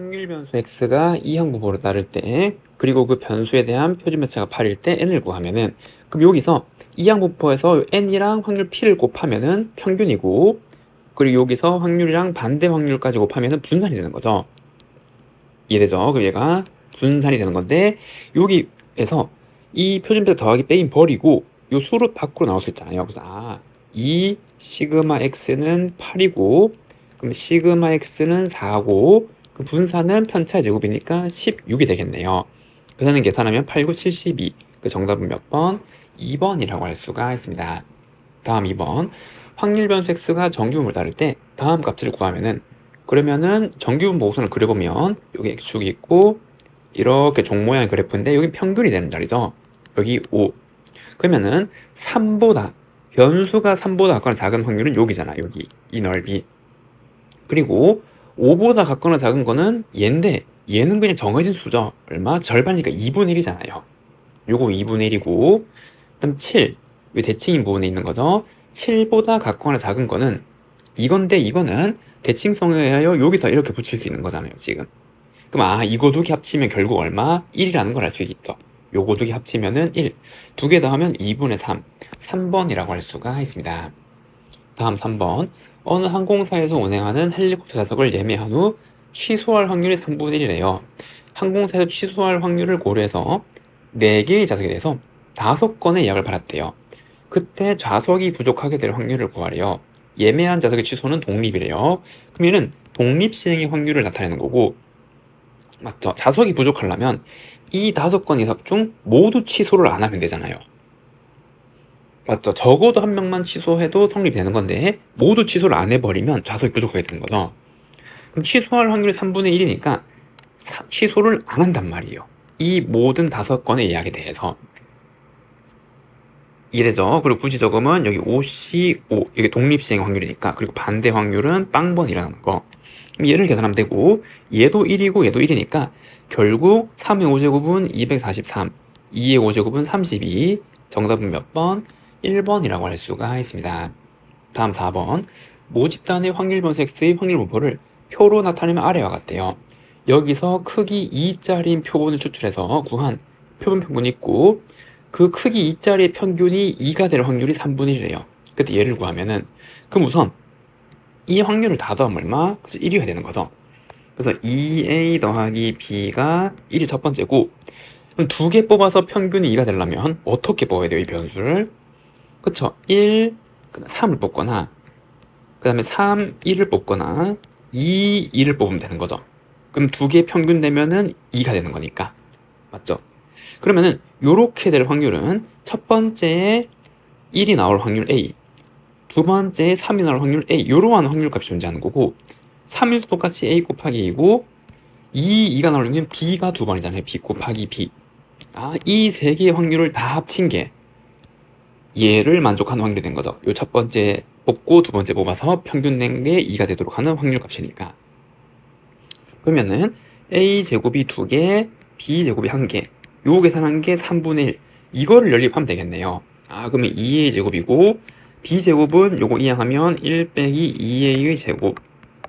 확률 변수 x가 이항분모로 따를 때, 그리고 그 변수에 대한 표준매체가 8일 때 n을 구하면은, 그럼 여기서 이항분모에서 n이랑 확률 p를 곱하면은 평균이고, 그리고 여기서 확률이랑 반대 확률까지 곱하면은 분산이 되는 거죠. 이해되죠? 그럼 얘가 분산이 되는 건데, 여기에서 이 표준표 더하기 빼기 버리고 요 수로 밖으로 나올 수 있잖아요. 그래서 이 시그마 x는 8이고, 그럼 시그마 x는 4고, 그 분산은 편차의 제곱이니까 16이 되겠네요. 그래서 계산하면 8, 9, 72. 그 정답은 몇 번? 2번이라고 할 수가 있습니다. 다음 2번. 확률 변수 x가 정규분모를 따를 때 다음 값을 구하면은, 그러면은 정규분모 우선을 그려보면 여기 x축이 있고 이렇게 종 모양의 그래프인데 여기 평균이 되는 자리죠. 여기 5. 그러면은 3보다 변수가 3보다 같거나 작은 확률은 여기잖아. 여기 이 넓이. 그리고 5보다 같거나 작은 거는 얘인데 얘는 그냥 정해진 수죠. 얼마? 절반이니까 2분의 1이잖아요. 요거 2분의 1이고, 그다음 7, 이 대칭인 부분에 있는 거죠. 7보다 같거나 작은 거는 이건데, 이거는 대칭성에 의하여 여기다 이렇게 붙일 수 있는 거잖아요, 지금. 그럼 이거 두 개 합치면 결국 얼마? 1이라는 걸 알 수 있겠죠. 요거 두 개 합치면은 1, 두 개 더하면 2분의 3, 3번이라고 할 수가 있습니다. 다음 3번. 어느 항공사에서 운행하는 헬리콥터 좌석을 예매한 후 취소할 확률이 3분의 1이래요. 항공사에서 취소할 확률을 고려해서 4개의 좌석에 대해서 5건의 예약을 받았대요. 그때 좌석이 부족하게 될 확률을 구하래요. 예매한 좌석의 취소는 독립이래요. 그러면은 독립시행의 확률을 나타내는 거고, 맞죠? 좌석이 부족하려면 이 5건 이상 중 모두 취소를 안 하면 되잖아요. 맞죠? 적어도 한 명만 취소해도 성립되는 건데 모두 취소를 안 해버리면 좌석이 부족하게 되는 거죠. 그럼 취소할 확률이 3분의 1이니까 취소를 안 한단 말이에요. 이 모든 5건의 예약에 대해서. 이래죠. 그리고 굳이 적으면 여기 5C5, 이게 독립시행 확률이니까. 그리고 반대 확률은 빵번이라는 거. 그럼 얘를 계산하면 되고, 얘도 1이고 얘도 1이니까 결국 3의 5제곱은 243, 2의 5제곱은 32, 정답은 몇 번? 1번이라고 할 수가 있습니다. 다음 4번. 모집단의 확률 변수 x의 확률 분포를 표로 나타내면 아래와 같대요. 여기서 크기 2짜리인 표본을 추출해서 구한 표본 평균이 있고, 그 크기 2짜리의 평균이 2가 될 확률이 3분의 1이래요. 그때 얘를 구하면은, 그럼 우선 이 확률을 다 더하면 얼마? 그래서 1이가 되는 거죠. 그래서 2a 더하기 b가 1이 첫 번째고, 그럼 두 개 뽑아서 평균이 2가 되려면 어떻게 뽑아야 돼요, 이 변수를? 그쵸? 1, 3을 뽑거나, 그 다음에 3, 1을 뽑거나 2, 2를 뽑으면 되는 거죠. 그럼 두 개 평균 되면은 2가 되는 거니까. 맞죠? 그러면은 요렇게 될 확률은 첫 번째에 1이 나올 확률 A, 두 번째에 3이 나올 확률 A, 요러한 확률값이 존재하는 거고, 3일도 똑같이 A 곱하기 A고, 2가 나올 확률은 B가 두 번이잖아요. B 곱하기 B. 이 세 개의 확률을 다 합친 게 얘를 만족하는 확률이 된 거죠. 요 첫 번째 뽑고 두 번째 뽑아서 평균 낸 게 2가 되도록 하는 확률 값이니까. 그러면은 a제곱이 2개, b제곱이 1개, 요 계산한 게 3분의 1. 이거를 연립하면 되겠네요. 그러면 2a 제곱이고, b제곱은 요거 이항하면 1 빼기 2a의 제곱,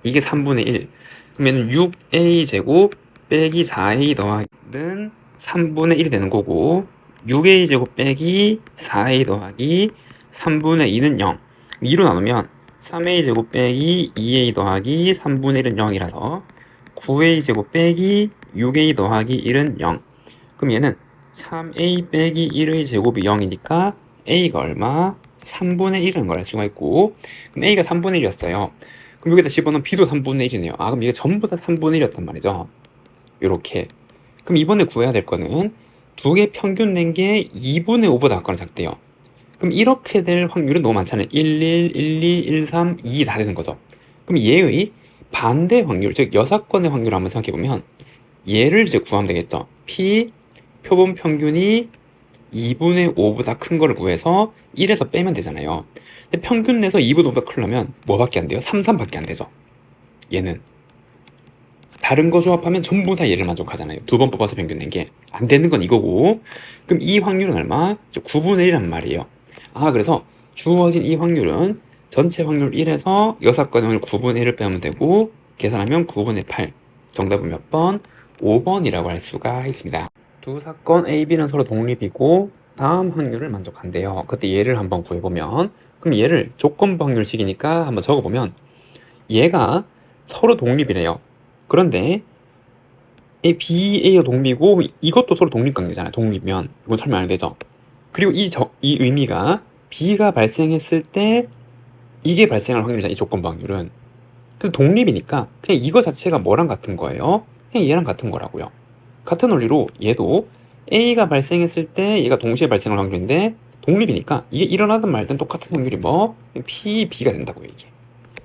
이게 3분의 1. 그러면 6a 제곱 빼기 4a 더하기는 3분의 1이 되는 거고, 6a 제곱 빼기 4a 더하기 3분의 2는 0. 2로 나누면 3a 제곱 빼기 2a 더하기 3분의 1은 0이라서 9a 제곱 빼기 6a 더하기 1은 0. 그럼 얘는 3a 빼기 1의 제곱이 0이니까 a가 얼마? 3분의 1은 걸 알 수가 있고, 그럼 a가 3분의 1이었어요. 그럼 여기다 집어넣으면 b도 3분의 1이네요. 그럼 이게 전부 다 3분의 1이었단 말이죠. 요렇게. 그럼 이번에 구해야 될 거는 두 개 평균 낸 게 2분의 5보다 같거나 작대요. 그럼 이렇게 될 확률은 너무 많잖아요. 1, 1, 1, 2, 1, 3, 2 다 되는 거죠. 그럼 얘의 반대 확률, 즉 여사건의 확률을 한번 생각해보면 얘를 이제 구하면 되겠죠. P 표본 평균이 2분의 5보다 큰 거를 구해서 1에서 빼면 되잖아요. 근데 평균 내서 2분의 5보다 크려면 뭐밖에 안 돼요? 3, 3밖에 안 되죠. 얘는 다른 거 조합하면 전부 다 얘를 만족하잖아요. 두 번 뽑아서 평균 낸 게 안 되는 건 이거고, 그럼 이 확률은 얼마? 9분의 1이란 말이에요. 그래서 주어진 이 확률은 전체 확률 1에서 여사건의 확률 9분의 1을 빼면 되고, 계산하면 9분의 8. 정답은 몇 번? 5번이라고 할 수가 있습니다. 두 사건 A, B는 서로 독립이고 다음 확률을 만족한대요. 그때 얘를 한번 구해보면, 그럼 얘를 조건부 확률식이니까 한번 적어보면, 얘가 서로 독립이래요. 그런데 B, A가 독립이고 이것도 서로 독립관계잖아요. 독립면 이건 설명 안 되죠. 그리고 이 의미가 B가 발생했을 때 이게 발생할 확률이잖아요. 이 조건부 확률은. 근데 독립이니까 그냥 이거 자체가 뭐랑 같은 거예요? 그냥 얘랑 같은 거라고요. 같은 원리로 얘도 A가 발생했을 때 얘가 동시에 발생할 확률인데 독립이니까 이게 일어나든 말든 똑같은 확률이 뭐? P, B가 된다고요, 이게.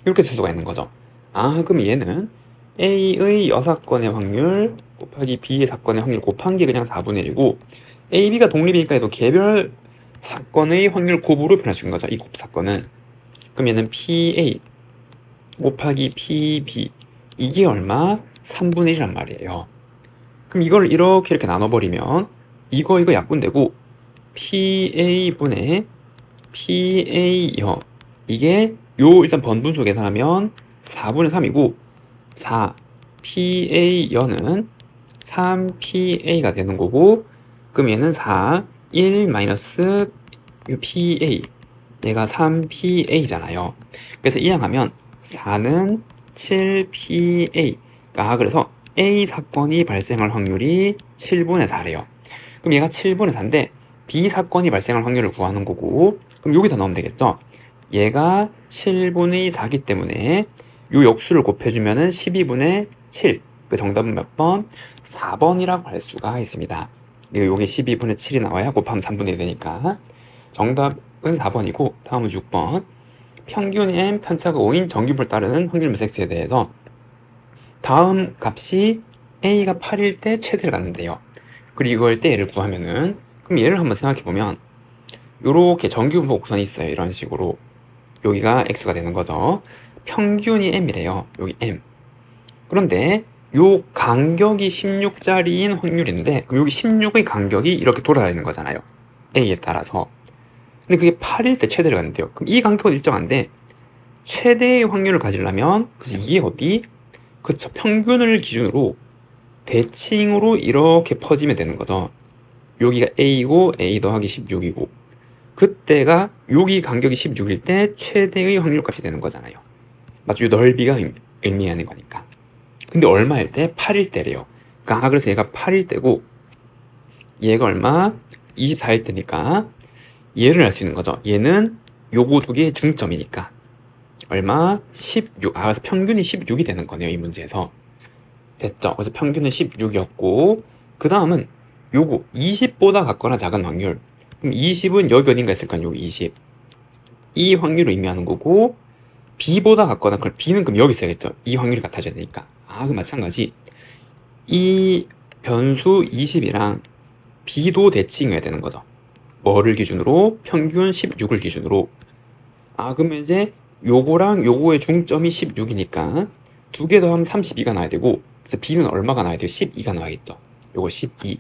이렇게 쓸 수가 있는 거죠. 아, 그럼 얘는 A의 여사건의 확률 곱하기 B의 사건의 확률 곱한 게 그냥 4분의 1이고 A, B가 독립이니까 얘도 개별 사건의 확률 곱으로 표현할 수 있는 거죠. 이 곱사건은. 그럼 얘는 PA 곱하기 PB 이게 얼마? 3분의 1이란 말이에요. 그럼 이걸 이렇게 나눠버리면 이거 약분되고 PA분의 PA여 이게 일단 번분수 계산하면 4분의 3이고 4 PA여는 3PA가 되는 거고 그럼 얘는 4 1 마이너스 PA 얘가 3PA잖아요. 그래서 이항하면 4는 7PA가 그래서 A 사건이 발생할 확률이 7분의 4래요. 그럼 얘가 7분의 4인데 B 사건이 발생할 확률을 구하는 거고 그럼 여기다 넣으면 되겠죠. 얘가 7분의 4기 때문에 요 역수를 곱해주면은 12분의 7. 그 정답은 몇 번? 4번이라고 할 수가 있습니다. 여기 12분의 7이 나와야 곱하면 3분의 1이 되니까 정답은 4번이고 다음은 6번. 평균 M, 편차가 5인 정규분을 따르는 확률 매트릭스에 대해서 다음 값이 A가 8일 때 최대를 갖는데요. 그리고 이걸 때 얘를 구하면은 그럼 얘를 한번 생각해보면 요렇게 정규분 곡선이 있어요. 이런 식으로 여기가 X가 되는 거죠. 평균이 M이래요. 여기 M. 그런데 요 간격이 16짜리인 확률인데 그럼 여기 16의 간격이 이렇게 돌아다니는 거잖아요. A에 따라서. 근데 그게 8일 때 최대를 갖는데요. 그럼 이 간격은 일정한데 최대의 확률을 가지려면 그래서 이게 어디? 그쵸. 평균을 기준으로 대칭으로 이렇게 퍼지면 되는 거죠. 여기가 A고 A 더하기 16이고 그때가 여기 간격이 16일 때 최대의 확률값이 되는 거잖아요. 맞죠? 이 넓이가 의미하는 거니까. 근데 얼마일 때? 8일 때래요. 그러니까 그래서 얘가 8일 때고 얘가 얼마? 24일 때니까 얘를 알 수 있는 거죠. 얘는 요거 두 개의 중점이니까 얼마? 16. 그래서 평균이 16이 되는 거네요. 이 문제에서. 됐죠? 그래서 평균은 16이었고 그 다음은 요거 20보다 같거나 작은 확률. 그럼 20은 여기 어딘가 있을 거야. 여기 20. 이 확률을 의미하는 거고 B보다 같거나 그럼 B는 그럼 여기 있어야겠죠. 이 확률이 같아져야 되니까. 그 마찬가지. 이 변수 20이랑 B도 대칭해야 되는 거죠. 뭐를 기준으로? 평균 16을 기준으로. 그러면 이제 요거랑 요거의 중점이 16이니까 두 개 더하면 32가 나와야 되고 그래서 B는 얼마가 나와야 돼요? 12가 나와야겠죠. 요거 12.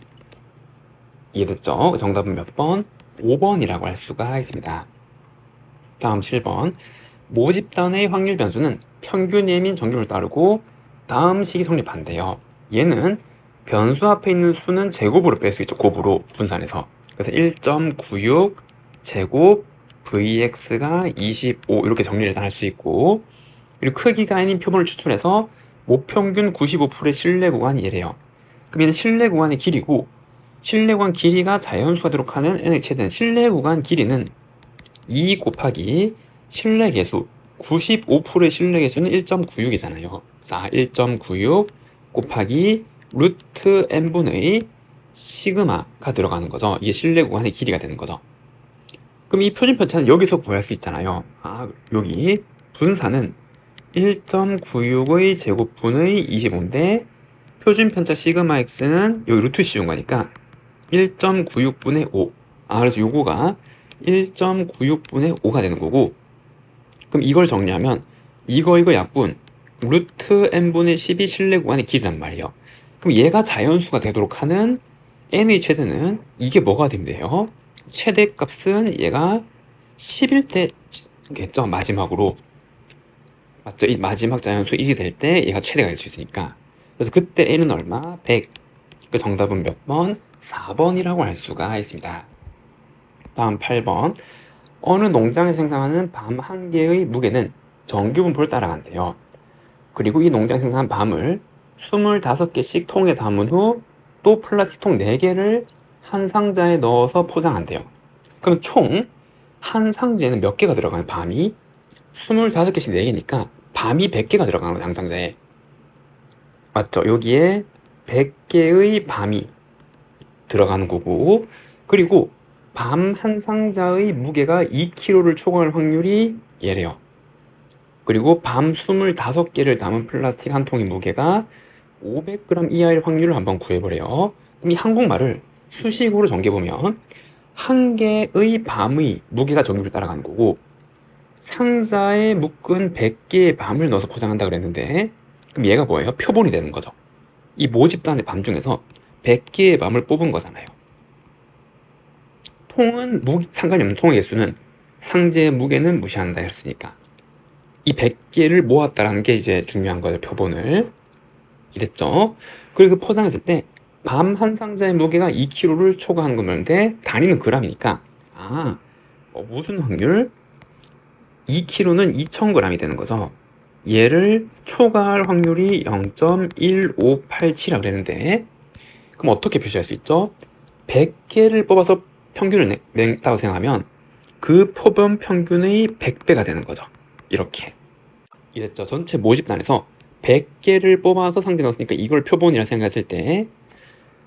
이해됐죠? 정답은 몇 번? 5번이라고 할 수가 있습니다. 다음 7번. 모집단의 확률 변수는 평균 예민 정규를 따르고 다음 식이 성립한대요. 얘는 변수 앞에 있는 수는 제곱으로 뺄 수 있죠. 곱으로 분산해서. 그래서 1.96 제곱 vx가 25 이렇게 정리를 할 수 있고 그리고 크기가 아닌 표본을 추출해서 모평균 95%의 실내 구간이 얘래요. 그럼 얘는 실내 구간의 길이고 실내 구간 길이가 자연수가 되도록 하는 n의 최대는 실내 구간 길이는 2 곱하기 실내 개수 95%의 실내 개수는 1.96이잖아요. 그래서 1.96 곱하기 루트 n분의 시그마가 들어가는 거죠. 이게 실내 구간의 길이가 되는 거죠. 그럼 이 표준 편차는 여기서 구할 수 있잖아요. 여기 분사는 1.96의 제곱분의 25인데 표준 편차 시그마 x는 여기 루트 씌운 거니까 1.96분의 5. 그래서 요거가 1.96분의 5가 되는 거고 그럼 이걸 정리하면 이거 약분 루트 n분의 10이 실내 구간의 길이란 말이에요. 그럼 얘가 자연수가 되도록 하는 n의 최대는 이게 뭐가 된대요? 최대값은 얘가 10일 때겠죠. 마지막으로 맞죠? 이 마지막 자연수 1이 될 때 얘가 최대가 될 수 있으니까 그래서 그때 n은 얼마? 100. 그 정답은 몇 번? 4번이라고 할 수가 있습니다. 다음 8번. 어느 농장에 생산하는 밤 한 개의 무게는 정규분포를 따라간대요. 그리고 이 농장에 생산한 밤을 25개씩 통에 담은 후 또 플라스틱 통 4개를 한 상자에 넣어서 포장한대요. 그럼 총 한 상자에는 몇 개가 들어가요? 밤이 25개씩 4개니까 밤이 100개가 들어가는 거예요, 한 상자에. 맞죠? 여기에 100개의 밤이 들어가는 거고, 그리고 밤 한 상자의 무게가 2kg를 초과할 확률이 얘래요. 그리고 밤 25개를 담은 플라스틱 한 통의 무게가 500g 이하일 확률을 한번 구해보래요. 그럼 이 한국말을 수식으로 정리해보면 한 개의 밤의 무게가 정규를 따라가는 거고, 상자에 묶은 100개의 밤을 넣어서 포장한다 그랬는데, 그럼 얘가 뭐예요? 표본이 되는 거죠. 이 모집단의 밤 중에서 100개의 밤을 뽑은 거잖아요. 통은 상관이 없는 통의 개수는 상자의 무게는 무시한다 했으니까 이 100개를 모았다라는 게 이제 중요한 거예요. 표본을. 이랬죠. 그래서 포장했을 때 밤 한 상자의 무게가 2kg를 초과하는 건데 단위는 g이니까 무슨 확률? 2kg는 2000g이 되는 거죠. 얘를 초과할 확률이 0.1587이라고 그랬는데, 그럼 어떻게 표시할 수 있죠? 100개를 뽑아서 평균을 냈다고 생각하면 그 표본 평균의 100배가 되는 거죠. 이렇게. 이랬죠. 전체 모집단에서 100개를 뽑아서 상자에 넣었으니까 이걸 표본이라 생각했을 때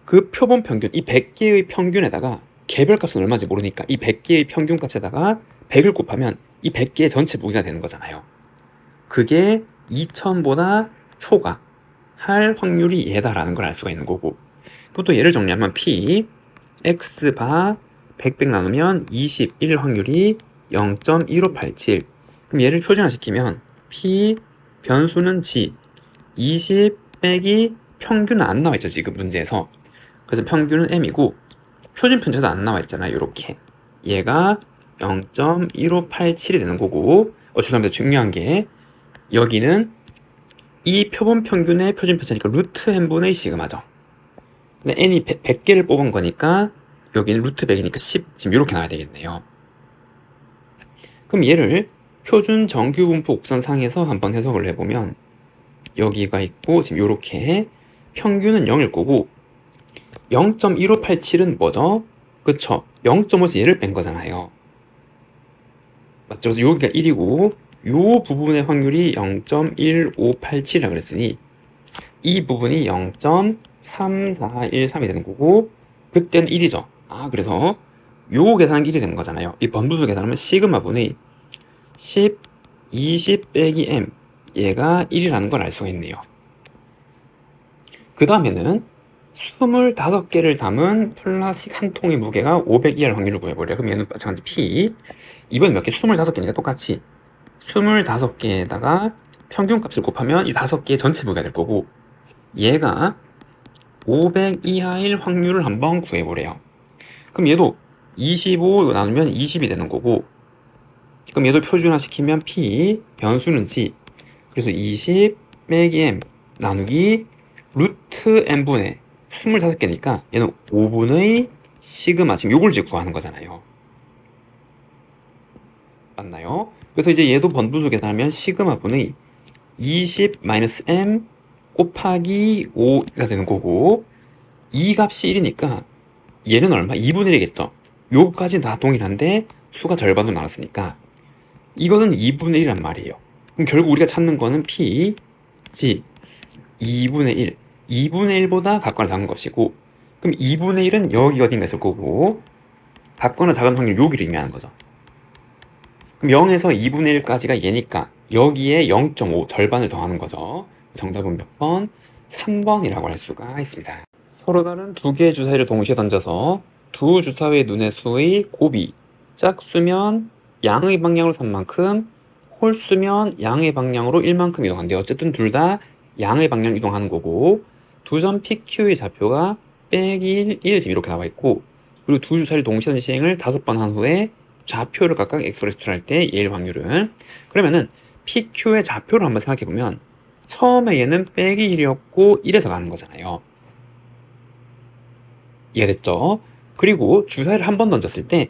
그 표본 평균, 이 100개의 평균에다가 개별값은 얼마인지 모르니까 이 100개의 평균값에다가 100을 곱하면 이 100개의 전체 무게가 되는 거잖아요. 그게 2000보다 초과할 확률이 얘다라는 걸 알 수가 있는 거고, 그것도 예를 정리하면 P X바 100 나누면 21 확률이 0.1587. 그럼 얘를 표준화시키면 P 변수는 G 20 빼기 평균은 안 나와 있죠, 지금 문제에서. 그래서 평균은 M이고 표준 편차도 안 나와 있잖아요. 이렇게 얘가 0.1587이 되는 거고, 죄송합니다. 중요한 게 여기는 이 표본 평균의 표준 편차니까 루트 n분의 시그마죠. 근데 n이 100개를 뽑은 거니까 여기는 루트 100이니까 10, 지금 이렇게 나와야 되겠네요. 그럼 얘를 표준 정규분포 곡선상에서 한번 해석을 해보면 여기가 있고 지금 이렇게 평균은 0일 거고 0.1587은 뭐죠? 그쵸? 0.5에서 얘를 뺀 거잖아요. 맞죠? 그래서 여기가 1이고 요 부분의 확률이 0.1587이라고 그랬으니 이 부분이 0.3413이 되는 거고 그때는 1이죠. 그래서 요 계산한 게 1이 되는 거잖아요. 이 번부수 계산하면 시그마분의 10, 20 빼기 m 얘가 1이라는 걸 알 수가 있네요. 그 다음에는 25개를 담은 플라스틱 한 통의 무게가 500 이하일 확률을 구해보래요. 그럼 얘는 마찬가지 P. 이번엔 몇 개? 25개니까 똑같이 25개에다가 평균값을 곱하면 이 5개의 전체 무게가 될 거고, 얘가 500 이하일 확률을 한번 구해보래요. 그럼 얘도 25 나누면 20이 되는 거고, 그럼 얘도 표준화시키면 P 변수는 G. 그래서 20 빼기 M 나누기 루트 N분의 25개니까 얘는 5분의 시그마, 지금 요걸 이제 구하는 거잖아요. 맞나요? 그래서 이제 얘도 번분수 계산하면 시그마분의 20-m 곱하기 5가 되는 거고, 이 값이 1이니까 얘는 얼마? 2분의 1이겠죠. 요까지는 다 동일한데 수가 절반으로 나눴으니까 이거는 2분의 1이란 말이에요. 그럼 결국 우리가 찾는 거는 P, G 2분의 1. 2분의 1보다 같거나 작은 것이고, 그럼 2분의 1은 여기 어딘가 있을 거고 같거나 작은 확률 여기를 의미하는 거죠. 그럼 0에서 2분의 1까지가 얘니까 여기에 0.5 절반을 더하는 거죠. 정답은 몇 번? 3번이라고 할 수가 있습니다. 서로 다른 두 개의 주사위를 동시에 던져서 두 주사위의 눈의 수의 곱이 짝수면 양의 방향으로 3만큼, 홀수면 양의 방향으로 1만큼 이동한대요. 어쨌든 둘 다 양의 방향 이동하는 거고, 두 점 PQ의 좌표가 빼기 1, 지금 이렇게 나와 있고, 그리고 두 주사위를 동시에 시행을 5번 한 후에 좌표를 각각 x로 수출할 때 얘의 확률은, 그러면은 PQ의 좌표를 한번 생각해 보면 처음에 얘는 빼기 1이었고 1에서 가는 거잖아요. 이해됐죠? 그리고 주사위를 한 번 던졌을 때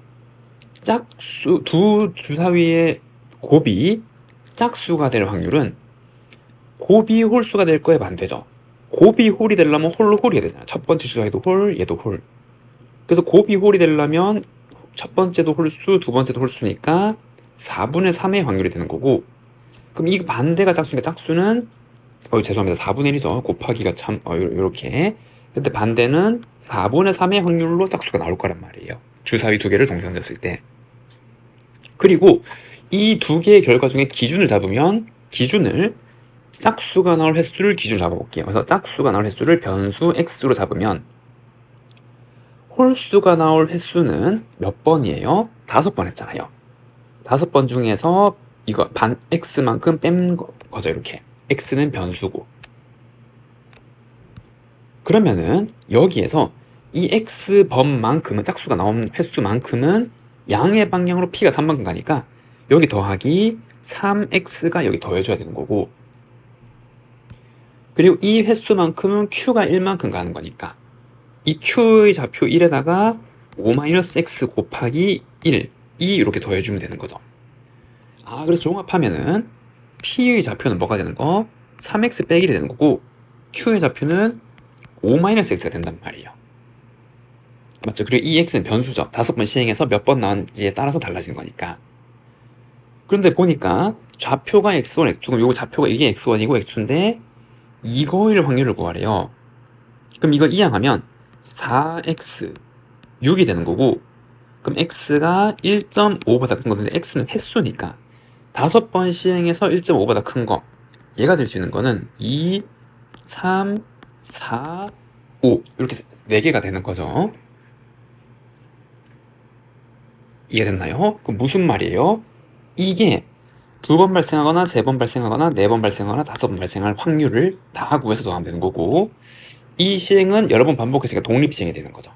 짝수, 두 주사위의 곱이 짝수가 될 확률은 곱이 홀수가 될 거에 반대죠. 곱이 홀이 되려면 홀로 홀이 해야 되잖아요. 첫 번째 주사위도 홀, 얘도 홀. 그래서 곱이 홀이 되려면 첫 번째도 홀수, 두 번째도 홀수니까 4분의 3의 확률이 되는 거고, 그럼 이 반대가 짝수니까 짝수는 죄송합니다. 4분의 1이죠. 곱하기가 참 요렇게. 근데 반대는 4분의 3의 확률로 짝수가 나올 거란 말이에요. 주사위 두 개를 동시에 던졌을 때. 그리고 이 두 개의 결과 중에 기준을 잡으면 기준을 짝수가 나올 횟수를 기준으로 잡아볼게요. 그래서 짝수가 나올 횟수를 변수 x로 잡으면 홀수가 나올 횟수는 몇 번이에요? 5번 했잖아요. 5번 중에서 이거 반 x만큼 뺀 거죠. 이렇게. x는 변수고. 그러면은 여기에서 이 x번만큼은 짝수가 나온 횟수만큼은 양의 방향으로 p가 3만큼 가니까 여기 더하기 3x가 여기 더해줘야 되는 거고, 그리고 이 횟수만큼은 q가 1만큼 가는 거니까 이 q의 좌표 1에다가 5-x 곱하기 1, 이렇게 더해주면 되는 거죠. 그래서 종합하면은 p의 좌표는 뭐가 되는 거? 3x 빼기 1이 되는 거고, q의 좌표는 5-x가 된단 말이에요. 맞죠? 그리고 이 x는 변수죠. 5번 시행해서 몇 번 나왔는지에 따라서 달라지는 거니까. 그런데 보니까 좌표가 x1, x2, 요거 좌표가 이게 x1이고 x2인데 이거일 확률을 구하래요. 그럼 이거 이항하면 4x 6이 되는 거고, 그럼 x가 1.5보다 큰 건데 x는 횟수니까 5번 시행해서 1.5보다 큰 거, 얘가 될 수 있는 거는 2, 3, 4, 5 이렇게 4개가 되는 거죠. 이해됐나요? 그럼 무슨 말이에요? 이게 2번 발생하거나 3번 발생하거나 4번 발생하거나 5번 발생할 확률을 다 구해서 더하면 되는 거고, 이 시행은 여러 번 반복했으니까 독립시행이 되는 거죠.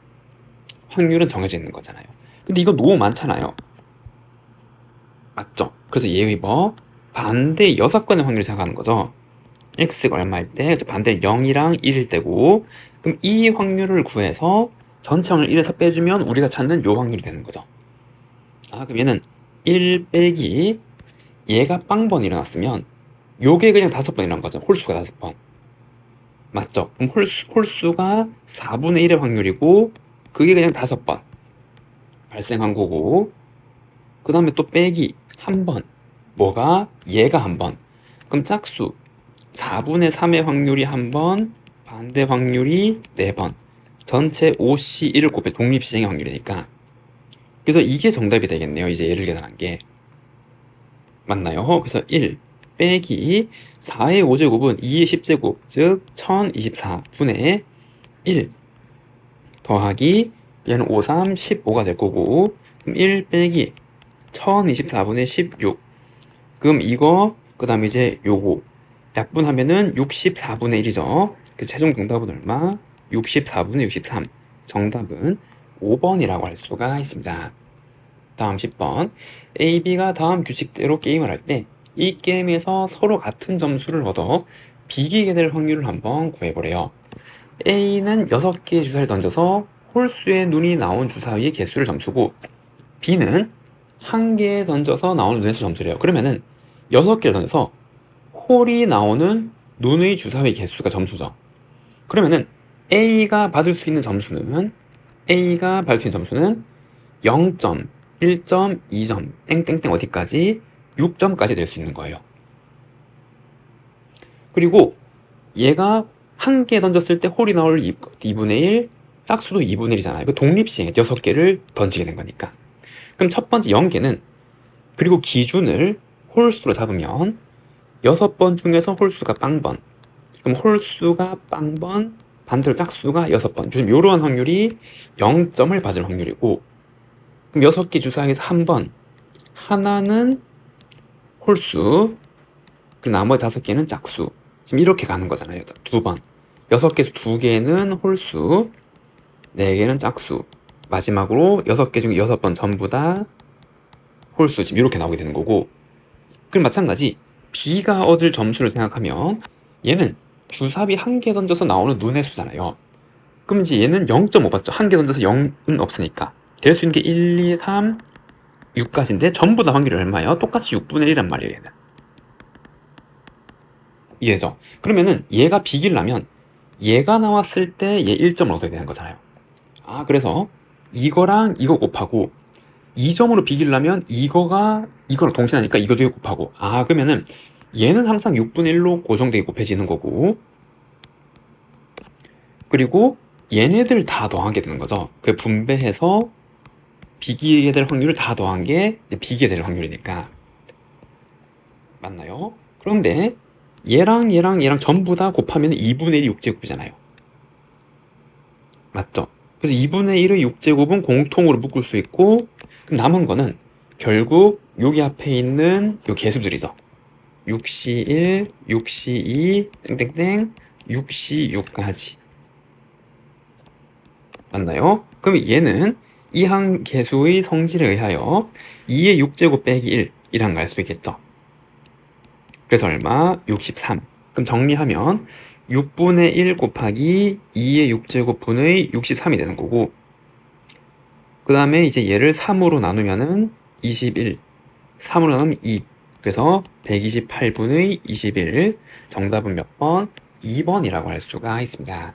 확률은 정해져 있는 거잖아요. 근데 이거 너무 많잖아요. 맞죠? 그래서 예의 뭐 반대 6건의 확률을 생각하는 거죠. x가 얼마일 때 반대 0이랑 1일 때고, 그럼 이 확률을 구해서 전체 확률 1에서 빼주면 우리가 찾는 요 확률이 되는 거죠. 그럼 얘는 1 빼기 얘가 빵번이 일어났으면 요게 그냥 5번 일어난 거죠. 홀수가 5번. 맞죠? 그럼 홀수가 4분의 1의 확률이고 그게 그냥 5번 발생한 거고, 그 다음에 또 빼기 한 번, 뭐가? 얘가 한 번. 그럼 짝수 4분의 3의 확률이 한 번, 반대 확률이 4번, 전체 5C1을 곱해 독립시행의 확률이니까. 그래서 이게 정답이 되겠네요. 이제 얘를 계산한 게. 맞나요? 그래서 1 빼기 4의 5제곱은 2의 10제곱, 즉 1024분의 1 더하기 얘는 5, 3, 15가 될 거고, 그럼 1 빼기 1024분의 16, 그럼 이거 그 다음에 이제 요거 약분하면은 64분의 1이죠. 그 최종 정답은 얼마? 64분의 63. 정답은 5번이라고 할 수가 있습니다. 다음 10번. A, B가 다음 규칙대로 게임을 할 때 이 게임에서 서로 같은 점수를 얻어 비기게 될 확률을 한번 구해보래요. A는 6개의 주사를 던져서 홀수의 눈이 나온 주사위의 개수를 점수고, B는 1개 던져서 나오는 눈의 수 점수래요. 그러면은 6개를 던져서 홀이 나오는 눈의 주사위 개수가 점수죠. 그러면은 A가 받을 수 있는 점수는 0점, 1점, 2점, 땡땡땡 어디까지 6점까지 될 수 있는 거예요. 그리고 얘가 1개 던졌을 때 홀이 나올 2분의 1, 짝수도 2분의 1이잖아요. 그 독립시행에 6개를 던지게 된 거니까. 그럼 첫 번째 0개는, 그리고 기준을 홀수로 잡으면 6번 중에서 홀수가 빵번, 그럼 홀수가 빵번, 반대로 짝수가 6번. 요즘 이러한 확률이 0점을 받을 확률이고, 그럼 6개 주사위에서 한 번, 하나는 홀수, 그 나머지 5개는 짝수. 지금 이렇게 가는 거잖아요. 2번. 6개에서 2개는 홀수, 4개는 짝수. 마지막으로 6개 중에 6번 전부 다 홀수. 지금 이렇게 나오게 되는 거고, 그럼 마찬가지 B가 얻을 점수를 생각하면 얘는 주사위 한 개 던져서 나오는 눈의 수잖아요. 그럼 이제 얘는 0.5 받죠. 한 개 던져서 0은 없으니까. 될 수 있는 게 1, 2, 3, 6까지인데 전부 다 확률이 얼마예요? 똑같이 6분의 1이란 말이에요, 얘는. 이해죠? 그러면은 얘가 비기려면 얘가 나왔을 때 얘 1점을 얻어야 되는 거잖아요. 아, 그래서 이거랑 이거 곱하고 2점으로 비기려면 이거랑 동시에 하니까 이것도 곱하고. 아, 그러면은 얘는 항상 6분의 1로 고정되게 곱해지는 거고, 그리고 얘네들 다 더하게 되는 거죠. 그 분배해서 비기게 될 확률을 다 더한 게 이제 비기게 될 확률이니까. 맞나요? 그런데 얘랑 전부 다 곱하면 2분의 1이 6제곱이잖아요. 맞죠? 그래서 2분의 1의 6제곱은 공통으로 묶을 수 있고, 그럼 남은 거는 결국 여기 앞에 있는 요 개수들이죠. 6C1, 6C2, 땡땡땡, 6C6까지. 맞나요? 그럼 얘는 이 한 개수의 성질에 의하여 2의 6제곱 빼기 1 이란 걸 알 수 있겠죠. 그래서 얼마? 63. 그럼 정리하면 6분의 1 곱하기 2의 6제곱분의 63이 되는 거고, 그 다음에 이제 얘를 3으로 나누면은 21, 3으로 나누면 2. 그래서 128분의 21. 정답은 몇 번? 2번이라고 할 수가 있습니다.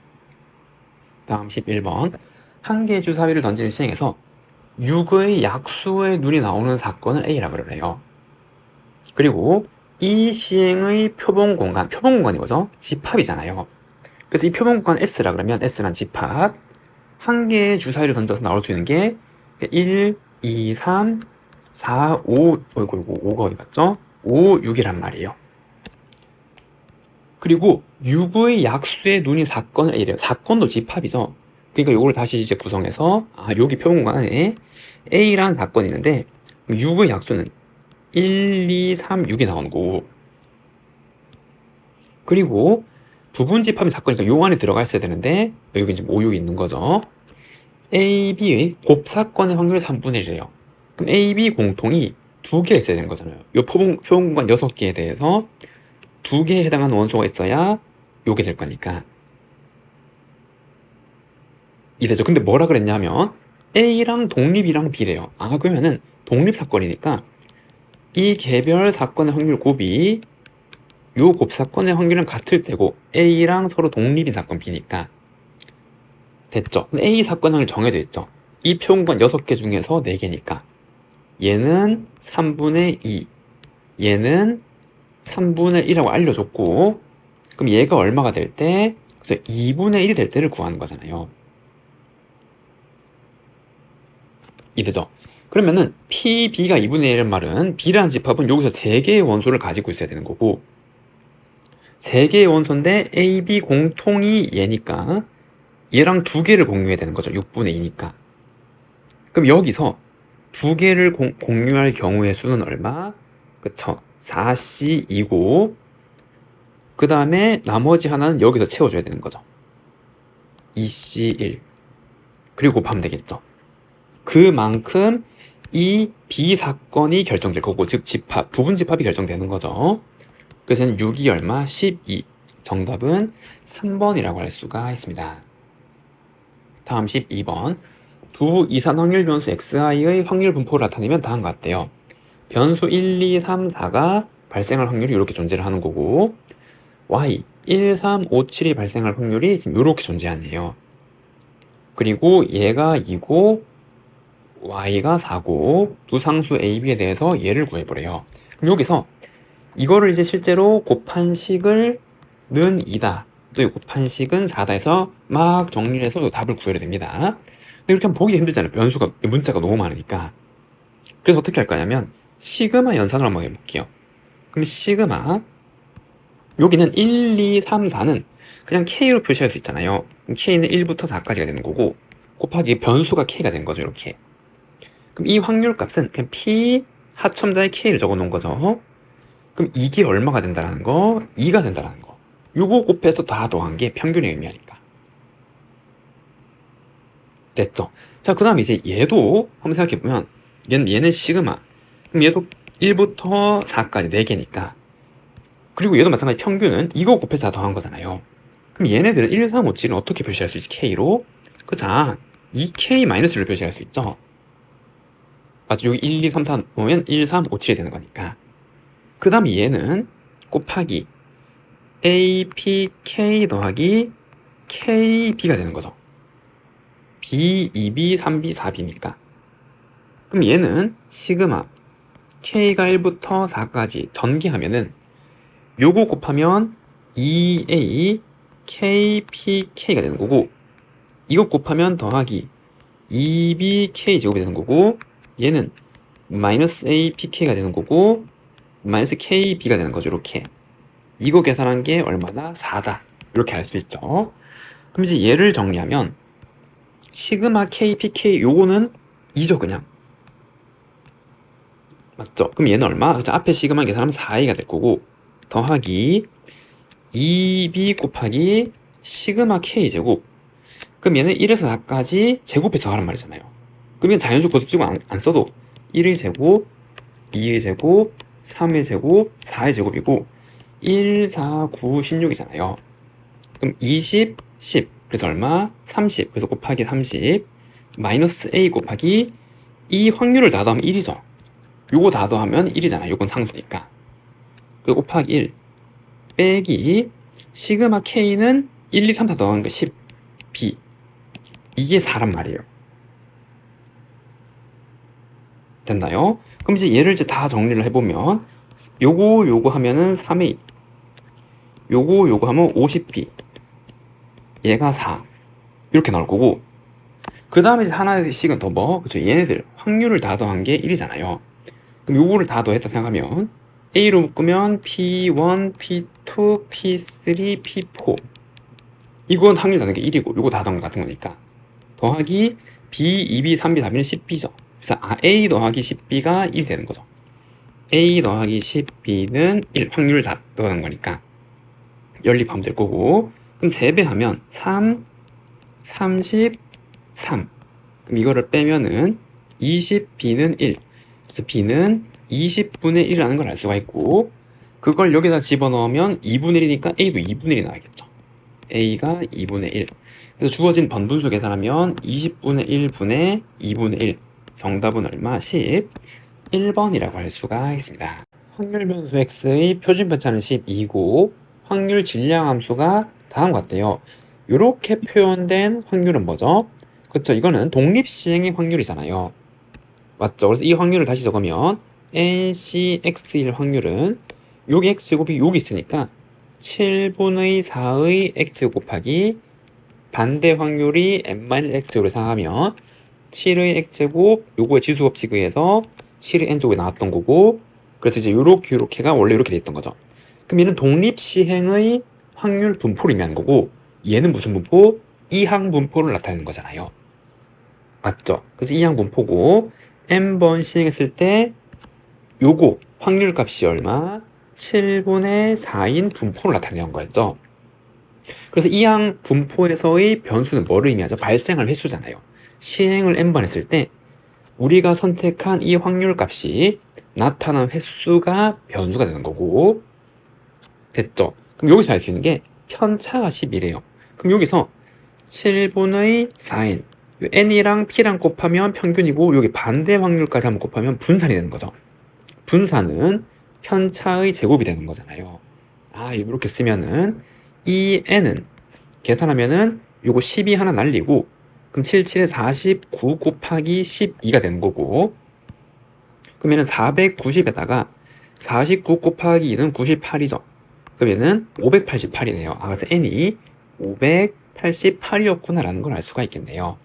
다음 11번. 한 개의 주사위를 던지는 시행에서 6의 약수의 눈이 나오는 사건을 A라고 그래요. 그리고 이 시행의 표본 공간이 뭐죠? 집합이잖아요. 그래서 이 표본 공간 S라 그러면 S란 집합. 한 개의 주사위를 던져서 나올 수 있는 게 1, 2, 3, 4, 5, 어이구, 5가 어디 갔죠? 5, 6이란 말이에요. 그리고 6의 약수의 눈이 사건을 A래요. 사건도 집합이죠. 그러니까 이걸 다시 이제 구성해서, 여기 표본 공간에 A라는 사건이 있는데 6의 약수는 1, 2, 3, 6이 나오는 거고, 그리고 부분 집합이 사건이니까 요 안에 들어가 있어야 되는데 여기 지금 5, 6이 있는 거죠. A, B의 곱사건의 확률이 3분의 1이래요. 그럼 A, B 공통이 2개 있어야 되는 거잖아요. 요 표본 공간 6개에 대해서 2개에 해당하는 원소가 있어야 요게 될 거니까. 이래죠. 근데 뭐라 그랬냐면 A랑 독립이랑 B래요. 그러면은 독립 사건이니까 이 개별 사건의 확률 곱이 요 곱사건의 확률은 같을 테고 A랑 서로 독립인 사건 B니까 됐죠. A 사건 확률 정해져 있죠. 이 표본관 6개 중에서 4개니까 얘는 3분의 2, 얘는 3분의 1이라고 알려줬고, 그럼 얘가 얼마가 될 때? 그래서 2분의 1이 될 때를 구하는 거잖아요. 이해되죠? 그러면은 P, B가 2분의 1인 말은 B라는 집합은 여기서 3개의 원소를 가지고 있어야 되는 거고, 3개의 원소인데 A, B 공통이 얘니까 얘랑 2개를 공유해야 되는 거죠. 6분의 2니까. 그럼 여기서 2개를 공유할 경우의 수는 얼마? 그쵸? 4C2고, 그 다음에 나머지 하나는 여기서 채워줘야 되는 거죠. 2C1. 그리고 곱하면 되겠죠. 그만큼 이 B 사건이 결정될 거고, 즉 집합, 부분 집합이 결정되는 거죠. 그래서 6이 얼마? 12. 정답은 3번이라고 할 수가 있습니다. 다음 12번. 두 이산 확률 변수 xi의 확률 분포를 나타내면 다음과 같대요. 변수 1, 2, 3, 4가 발생할 확률이 이렇게 존재를 하는 거고, y 1, 3, 5, 7이 발생할 확률이 지금 이렇게 존재하네요. 그리고 얘가 2고 y가 4고 두 상수 a, b에 대해서 얘를 구해보래요. 그럼 여기서 이거를 이제 실제로 곱한 식을 는 2다, 또 곱한 식은 4다 해서 막 정리를 해서 답을 구해야 됩니다. 근데 이렇게 하면 보기 힘들잖아요. 변수가, 문자가 너무 많으니까. 그래서 어떻게 할 거냐면 시그마 연산을 한번 해볼게요. 그럼 시그마, 여기는 1, 2, 3, 4는 그냥 K로 표시할 수 있잖아요. 그럼 K는 1부터 4까지가 되는 거고, 곱하기 변수가 K가 된 거죠, 이렇게. 그럼 이 확률 값은 그냥 P 하첨자에 K를 적어 놓은 거죠. 그럼 이게 얼마가 된다라는 거? 2가 된다라는 거. 요거 곱해서 다 더한 게 평균의 의미하니까. 됐죠? 자, 그 다음에 이제 얘도 한번 생각해보면, 얘는 시그마. 그럼 얘도 1부터 4까지 4개니까. 그리고 얘도 마찬가지 평균은 이거 곱해서 다 더한 거잖아요. 그럼 얘네들은 1, 3, 5, 7은 어떻게 표시할 수 있지? K로? 그자, 이 K 마이너스를 표시할 수 있죠. 맞죠? 여기 1, 2, 3, 4 보면 1, 3, 5, 7이 되는 거니까. 그 다음에 얘는 곱하기 APK 더하기 KB가 되는 거죠. B, 2B, 3B, 4B니까. 그럼 얘는 시그마 K가 1부터 4까지 전개하면은 요거 곱하면 2A KPK가 되는 거고, 이거 곱하면 더하기 2BK 제곱이 되는 거고, 얘는 마이너스 APK가 되는 거고 마이너스 KB가 되는 거죠. 이렇게 이거 계산한 게 얼마나? 4다. 이렇게 알 수 있죠. 그럼 이제 얘를 정리하면 시그마 KPK 요거는 2죠 그냥. 맞죠? 그럼 얘는 얼마? 그쵸? 앞에 시그마 계산하면 4A가 될 거고 더하기 2B 곱하기 시그마 K제곱. 그럼 얘는 1에서 4까지 제곱해서 하란 말이잖아요. 그러면 자연수 거듭지고 안 써도 1의 제곱, 2의 제곱, 3의 제곱, 4의 제곱이고 1, 4, 9, 16이잖아요. 그럼 20, 10 그래서 얼마? 30 그래서 곱하기 30 마이너스 A 곱하기 이 확률을 다 더하면 1이죠. 요거 다 더하면 1이잖아요. 요건 상수니까. 그 곱하기 1 빼기 시그마 K는 1, 2, 3, 4 더하는 거 10 B 이게 4란 말이에요. 됐나요? 그럼 이제 얘를 이제 다 정리를 해보면 요거 하면은 3A 요거 하면 50B 얘가 4 이렇게 나올 거고, 그 다음에 이제 하나씩은 더 뭐? 그쵸? 얘네들 확률을 다 더한 게 1이잖아요. 그럼 요거를 다 더했다 생각하면 A로 묶으면 P1, P2, P3, P4 이건 확률 더하는 게 1이고 요거 다 더한 거 같은 거니까 더하기 B, 2B, 3B, 4B는 10B죠. 그래서 A 더하기 10B가 1이 되는 거죠. A 더하기 10B는 1 확률을 다 더한 거니까 연립하면 될 거고, 그럼 3배 하면 3, 33 그럼 이거를 빼면은 20B는 1 그래서 B는 20분의 1이라는 걸 알 수가 있고, 그걸 여기다 집어넣으면 2분의 1이니까 A도 2분의 1이 나와야겠죠. A가 2분의 1 그래서 주어진 번분수 계산하면 20분의 1분의 2분의 1 정답은 얼마? 11번이라고 할 수가 있습니다. 확률 변수 X의 표준 편차는 12고 확률 질량 함수가 다음과 같대요. 이렇게 표현된 확률은 뭐죠? 그쵸, 이거는 독립시행의 확률이잖아요. 맞죠? 그래서 이 확률을 다시 적으면 NCX일 확률은 여기 X제곱이 여기 있으니까 7분의 4의 X 곱하기 반대 확률이 n-x제곱을 생각하면 7의 x제곱 요거의 지수법칙에 의해서 7의 n제곱이 나왔던 거고, 그래서 이제 요렇게가 원래 이렇게 돼 있던 거죠. 그럼 얘는 독립시행의 확률 분포를 의미하는 거고, 얘는 무슨 분포? 이항 분포를 나타내는 거잖아요. 맞죠? 그래서 이항 분포고 n번 시행했을 때 요거 확률 값이 얼마? 7분의 4인 분포를 나타내는 거였죠. 그래서 이항 분포에서의 변수는 뭐를 의미하죠? 발생할 횟수잖아요. 시행을 n번 했을 때 우리가 선택한 이 확률 값이 나타난 횟수가 변수가 되는 거고, 됐죠? 그럼 여기서 알 수 있는 게 편차가 10이래요. 그럼 여기서 7분의 4n n이랑 p랑 곱하면 평균이고 여기 반대 확률까지 한번 곱하면 분산이 되는 거죠. 분산은 편차의 제곱이 되는 거잖아요. 이렇게 쓰면은 이 n은 계산하면은 요거 12 하나 날리고 그럼 77에 49 곱하기 12가 되는 거고, 그러면은 490에다가 49 곱하기 2는 98이죠. 그러면은 588이네요. 그래서 n이 588이었구나 라는 걸 알 수가 있겠네요.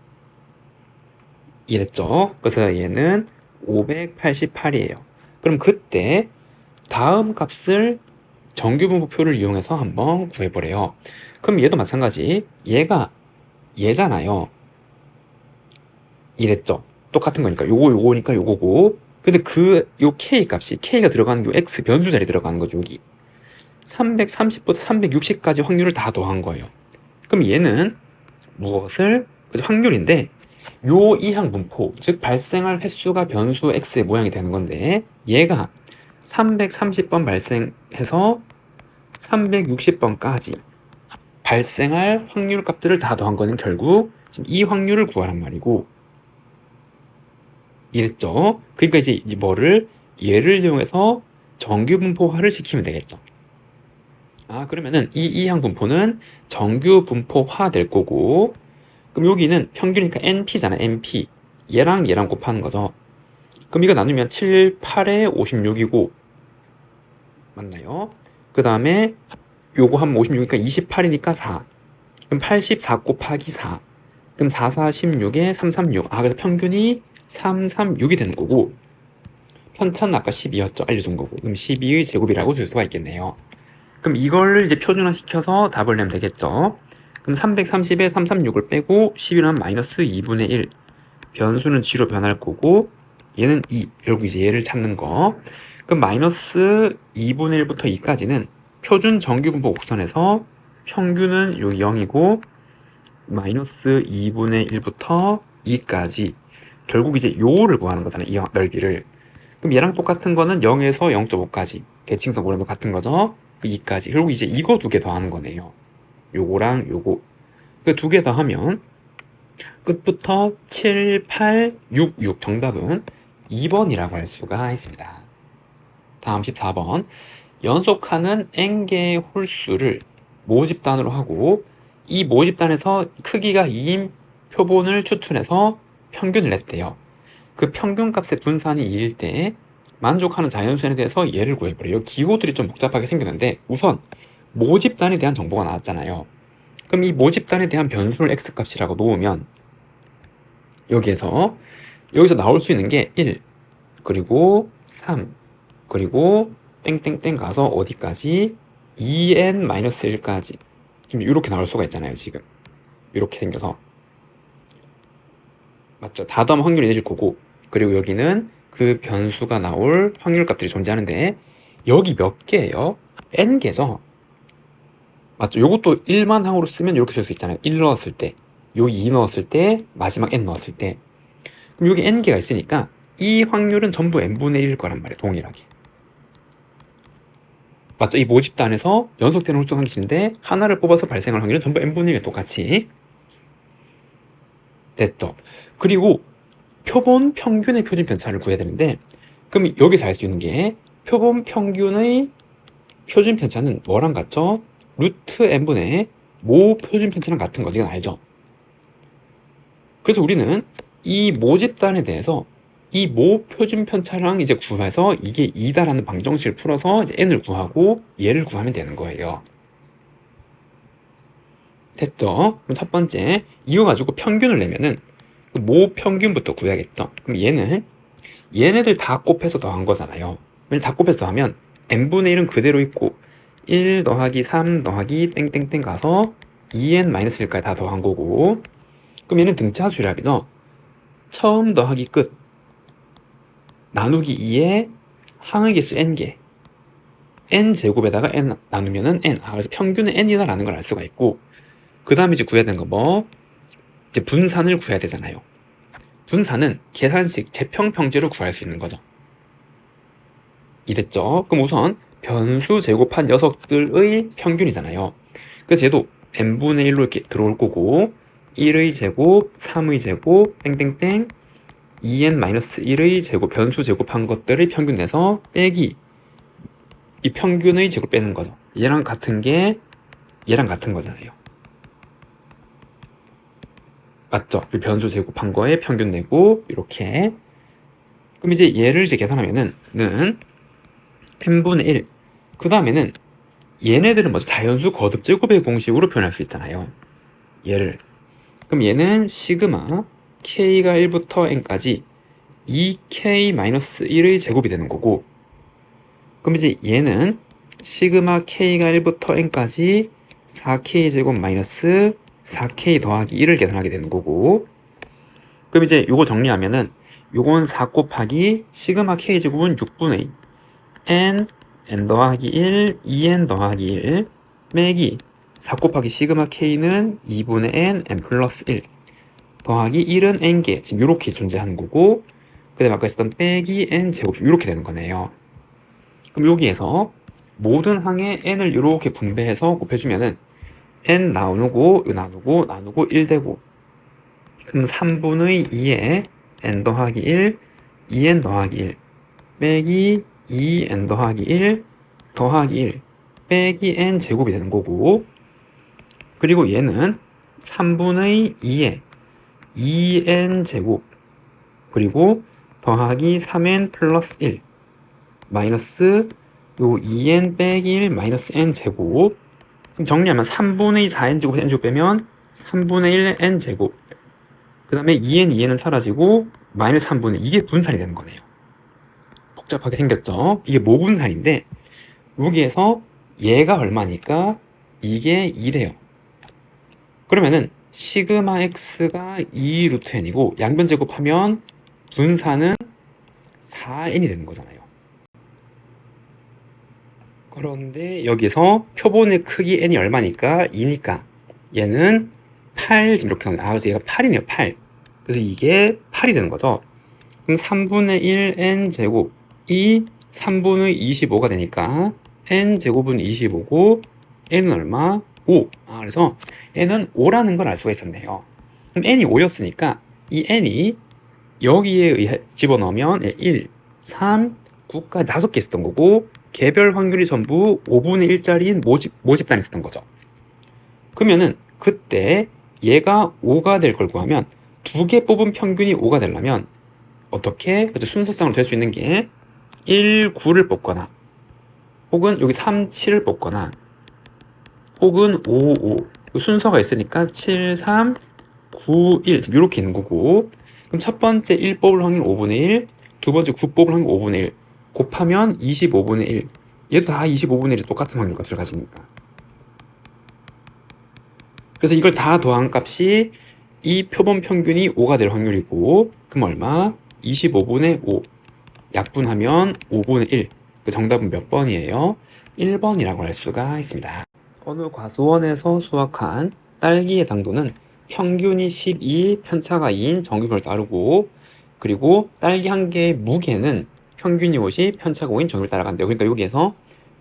이해됐죠? 그래서 얘는 588이에요. 그럼 그때 다음 값을 정규분포표를 이용해서 한번 구해보래요. 그럼 얘도 마찬가지. 얘가 얘잖아요. 이랬죠? 똑같은 거니까 요거니까 요거고, 근데 요 k 값이 k가 들어가는 요 x 변수 자리에 들어가는 거죠. 여기 330부터 360까지 확률을 다 더한 거예요. 그럼 얘는 무엇을? 확률인데 요 이항 분포, 즉 발생할 횟수가 변수 x의 모양이 되는 건데, 얘가 330번 발생해서 360번까지 발생할 확률 값들을 다 더한 거는 결국 지금 이 확률을 구하란 말이고, 이랬죠? 그러니까 이제 뭐를 얘를 이용해서 정규 분포화를 시키면 되겠죠. 그러면은 이 이항 분포는 정규 분포화 될 거고, 그럼 여기는 평균이니까 NP잖아, NP. 얘랑 얘랑 곱하는 거죠. 그럼 이거 나누면 7, 8에 56이고, 맞나요? 그 다음에 요거 하면 56이니까 28이니까 4. 그럼 84 곱하기 4. 그럼 4, 4, 16에 336. 그래서 평균이 336이 되는 거고, 편차는 아까 12였죠. 알려준 거고. 그럼 12의 제곱이라고 줄 수가 있겠네요. 그럼 이걸 이제 표준화 시켜서 답을 내면 되겠죠. 그럼 330에 336을 빼고 11하면 마이너스 2분의 1. 변수는 g로 변할 거고, 얘는 2. 결국 이제 얘를 찾는 거. 그럼 마이너스 2분의 1부터 2까지는 표준 정규분포 곡선에서 평균은 여기 0이고, 마이너스 2분의 1부터 2까지 결국 이제 요를 구하는 거잖아요. 이 넓이를. 그럼 얘랑 똑같은 거는 0에서 0.5까지 대칭성 고름도 같은 거죠. 2까지. 결국 이제 이거 두 개 더하는 거네요. 요거랑 요거. 그 두 개 더하면 끝부터 7, 8, 6, 6. 정답은 2번이라고 할 수가 있습니다. 다음 14번. 연속하는 n개의 홀수를 모집단으로 하고, 이 모집단에서 크기가 2인 표본을 추출해서 평균을 냈대요. 그 평균값의 분산이 2일 때 만족하는 자연수에 대해서 얘를 구해버려요. 기호들이 좀 복잡하게 생겼는데, 우선 모집단에 대한 정보가 나왔잖아요. 그럼 이 모집단에 대한 변수를 x값이라고 놓으면 여기서 나올 수 있는 게 1, 그리고 3, 그리고 땡땡땡 가서 어디까지? 2n-1까지. 지금 이렇게 나올 수가 있잖아요. 지금 이렇게 생겨서, 맞죠? 다 더하면 확률이 내릴 거고, 그리고 여기는 그 변수가 나올 확률 값들이 존재하는데, 여기 몇 개예요? n개죠? 맞죠? 요것도 1만 항으로 쓰면 이렇게 쓸 수 있잖아요. 1 넣었을 때, 여기 2 넣었을 때, 마지막 n 넣었을 때. 그럼 여기 n개가 있으니까 이 확률은 전부 n분의 1일 거란 말이에요. 동일하게. 맞죠? 이 모집단에서 연속되는 홀수 한 개인데 하나를 뽑아서 발생할 확률은 전부 n분의 1에 똑같이 됐죠. 그리고 표본 평균의 표준 편차를 구해야 되는데, 그럼 여기서 알 수 있는 게 표본 평균의 표준 편차는 뭐랑 같죠? 루트 n분의 모 표준 편차랑 같은 거지. 이건 알죠? 그래서 우리는 이 모집단에 대해서 이 모 표준 편차랑 이제 구해서 이게 2다라는 방정식을 풀어서 이제 n을 구하고 얘를 구하면 되는 거예요. 됐죠? 그럼 첫 번째, 이거 가지고 평균을 내면은 모 평균부터 구해야겠죠? 그럼 얘네들 다 곱해서 더한 거잖아요. 다 곱해서 더하면 n분의 1은 그대로 있고 1 더하기 3 더하기 땡땡땡 가서 2n-1까지 다 더한 거고, 그럼 얘는 등차 수렴이죠. 처음 더하기 끝 나누기 2에 항의 개수 n개, n제곱에다가 n 나누면은 n. 그래서 평균은 n이다 라는 걸 알 수가 있고, 그 다음에 이제 구해야 되는 거 뭐? 이제 분산을 구해야 되잖아요. 분산은 계산식 재평평제로 구할 수 있는 거죠. 이랬죠? 그럼 우선 변수 제곱한 녀석들의 평균이잖아요. 그래서 얘도 n분의 1로 이렇게 들어올 거고, 1의 제곱, 3의 제곱, 땡땡땡, 2n-1의 제곱, 변수 제곱한 것들의 평균 내서 빼기 이 평균의 제곱 빼는 거죠. 얘랑 같은 게 얘랑 같은 거잖아요. 맞죠? 이 변수 제곱한 거에 평균 내고 이렇게. 그럼 이제 얘를 이제 계산하면은 n분의 1. 그 다음에는 얘네들은 먼저 자연수 거듭 제곱의 공식으로 표현할 수 있잖아요. 얘를. 그럼 얘는 시그마 k가 1부터 n까지 2k-1의 제곱이 되는 거고, 그럼 이제 얘는 시그마 k가 1부터 n까지 4k 제곱 마이너스 4k 더하기 1을 계산하게 되는 거고, 그럼 이제 요거 정리하면은 요건 4 곱하기 시그마 k 제곱은 6분의 n 더하기 1, 2n 더하기 1 빼기 4 곱하기 시그마 k는 2분의 n 플러스 1 더하기 1은 n개, 지금 요렇게 존재하는 거고, 그 다음에 아까 했었던 빼기 n 제곱, 이렇게 되는 거네요. 그럼 여기에서 모든 항에 n을 이렇게 분배해서 곱해주면은 n 나누고 1 되고, 그럼 3분의 2에 n 더하기 1, 2n 더하기 1 빼기 2n 더하기 1 더하기 1 빼기 n 제곱이 되는 거고, 그리고 얘는 3분의 2에 2n 제곱 그리고 더하기 3n 플러스 1 마이너스 요 2n 빼기 1 마이너스 n 제곱. 그럼 정리하면 3분의 4n 제곱에서 n 제곱 빼면 3분의 1 n 제곱, 그 다음에 2n, 2n은 사라지고 마이너스 3분의 이게 분산이 되는 거네요. 복잡하게 생겼죠? 이게 모분산인데 여기에서 얘가 얼마니까 이게 2래요. 그러면은 시그마 x가 2 루트 n이고 양변 제곱하면 분산은 4n이 되는 거잖아요. 그런데 여기서 표본의 크기 n이 얼마니까 2니까 얘는 8 이렇게 나와요. 그래서 얘가 8이네요. 8. 그래서 이게 8이 되는 거죠. 그럼 3분의 1 n 제곱이 3분의 25가 되니까 n 제곱은 25고 n은 얼마? 5. 그래서 n은 5라는 걸 알 수가 있었네요. 그럼 n이 5였으니까 이 n이 여기에 의해 집어넣으면 1, 3, 9까지 5개 있었던 거고, 개별 확률이 전부 5분의 1짜리인 모집단이 있었던 거죠. 그러면은 그때 얘가 5가 될 걸 구하면 2개 뽑은 평균이 5가 되려면 어떻게? 순서상으로 될 수 있는 게 1, 9를 뽑거나 혹은 여기 3, 7을 뽑거나 혹은 5, 5 순서가 있으니까 7, 3, 9, 1 이렇게 있는 거고, 그럼 첫 번째 1 뽑을 확률 5분의 1, 두 번째 9 뽑을 확률 5분의 1 곱하면 25분의 1. 얘도 다 25분의 1이 똑같은 확률 값을 가지니까. 그래서 이걸 다 더한 값이 이 표본 평균이 5가 될 확률이고, 그럼 얼마? 25분의 5. 약분하면 5분의 1. 그 정답은 몇 번이에요? 1번이라고 할 수가 있습니다. 어느 과수원에서 수확한 딸기의 당도는 평균이 12, 편차가 2인 정규표를 따르고, 그리고 딸기 한 개의 무게는 평균이 50, 편차가 5인 정규표를 따라간대요. 그러니까 여기에서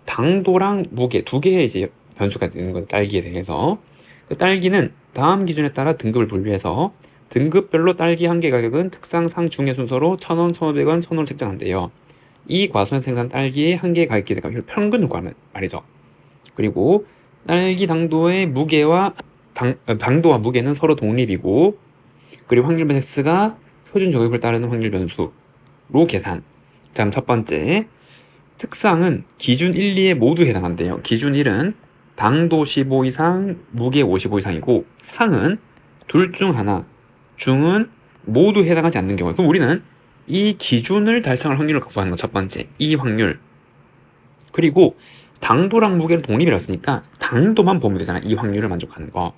당도랑 무게 두 개의 이제 변수가 되는 거죠. 딸기에 대해서. 그 딸기는 다음 기준에 따라 등급을 분류해서 등급별로 딸기 한 개 가격은 특상, 상, 중의 순서로 1,000원, 1,500원, 1,000원을 책정한대요. 이 과수원 생산 딸기의 한 개 가격 기대값을 평균을 구하는 말이죠. 그리고 딸기 당도의 무게와 당도와 무게는 서로 독립이고, 그리고 확률 변 x가 표준 정규표를 따르는 확률 변수로 계산. 다음 첫 번째, 특상은 기준 1, 2에 모두 해당한대요. 기준 1은 당도 15 이상, 무게 55 이상이고, 상은 둘 중 하나, 중은 모두 해당하지 않는 경우. 그럼 우리는 이 기준을 달성할 확률을 구하는 거 첫 번째, 이 확률. 그리고 당도랑 무게는 독립이라 했으니까 당도만 보면 되잖아. 이 확률을 만족하는 거.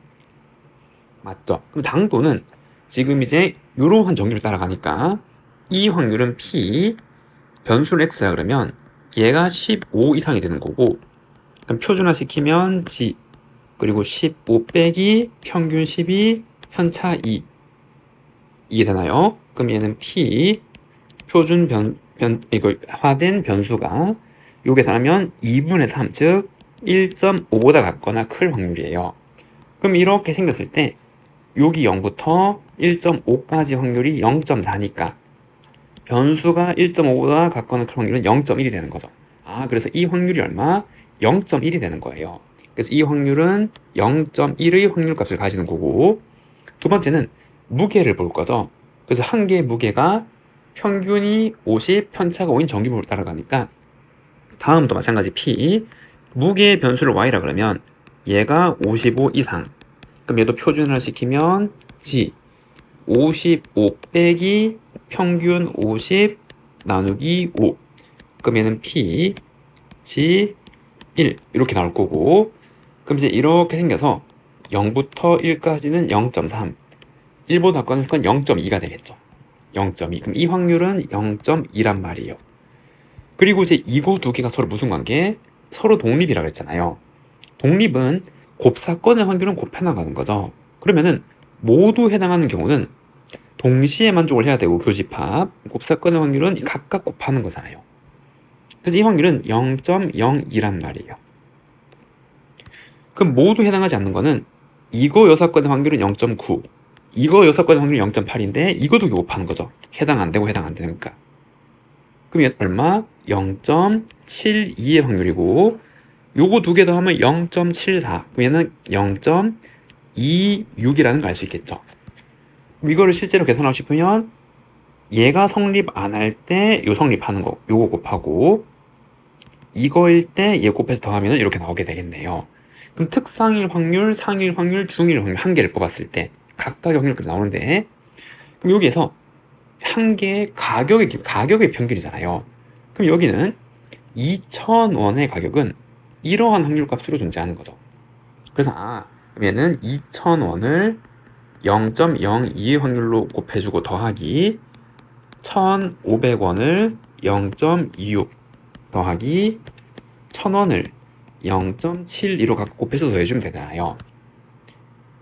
맞죠? 그럼 당도는 지금 이제 이러한 정규를 따라가니까 이 확률은 P, 변수를 X라 그러면 얘가 15 이상이 되는 거고, 그럼 표준화 시키면 G, 그리고 15 빼기 평균 12, 편차 2. 이해되나요? 그럼 얘는 P, 표준 이거 화된 변수가 요게 다르면 2분의 3, 즉 1.5보다 같거나 클 확률이에요. 그럼 이렇게 생겼을 때 여기 0부터 1.5까지 확률이 0.4니까 변수가 1.5보다 같거나 클 확률은 0.1이 되는 거죠. 그래서 이 확률이 얼마? 0.1이 되는 거예요. 그래서 이 확률은 0.1의 확률값을 가지는 거고, 두 번째는 무게를 볼 거죠. 그래서 한 개의 무게가 평균이 50, 편차가 5인 정규표를 따라가니까 다음도 마찬가지 P, 무게의 변수를 Y라 그러면 얘가 55 이상, 그럼 얘도 표준화를 시키면 G, 55 빼기 평균 50 나누기 5, 그럼 얘는 P, G, 1 이렇게 나올 거고, 그럼 이제 이렇게 생겨서 0부터 1까지는 0.3, 1보다 작거나 건 0.2가 되겠죠. 0.2. 그럼 이 확률은 0.2란 말이에요. 그리고 이제 이거 두 개가 서로 무슨 관계? 서로 독립이라 그랬잖아요. 독립은 곱사건의 확률은 곱해 나가는 거죠. 그러면은 모두 해당하는 경우는 동시에 만족을 해야 되고, 교집합 곱사건의 확률은 각각 곱하는 거잖아요. 그래서 이 확률은 0.02란 말이에요. 그럼 모두 해당하지 않는 거는 이거 6건의 확률은 0.9, 이거 6건의 확률이 0.8인데 이거 두 개 곱하는 거죠. 해당 안 되고 해당 안 되니까. 그럼 얘는 얼마? 0.72의 확률이고 요거 두 개 더하면 0.74. 그럼 얘는 0.26이라는 걸 알 수 있겠죠. 이거를 실제로 계산하고 싶으면 얘가 성립 안 할 때 요 성립하는 거 요거 곱하고 이거일 때 얘 곱해서 더하면 이렇게 나오게 되겠네요. 그럼 특상일 확률, 상일 확률, 중일 확률 한 개를 뽑았을 때 각각의 확률까지 나오는데 그럼 여기에서 한 개의 가격의 평균이잖아요. 그럼 여기는 2,000원의 가격은 이러한 확률값으로 존재하는 거죠. 그래서 그럼 얘는 2,000원을 0.02의 확률로 곱해주고 더하기 1,500원을 0.26 더하기 1,000원을 0.72로 각각 곱해서 더해주면 되잖아요.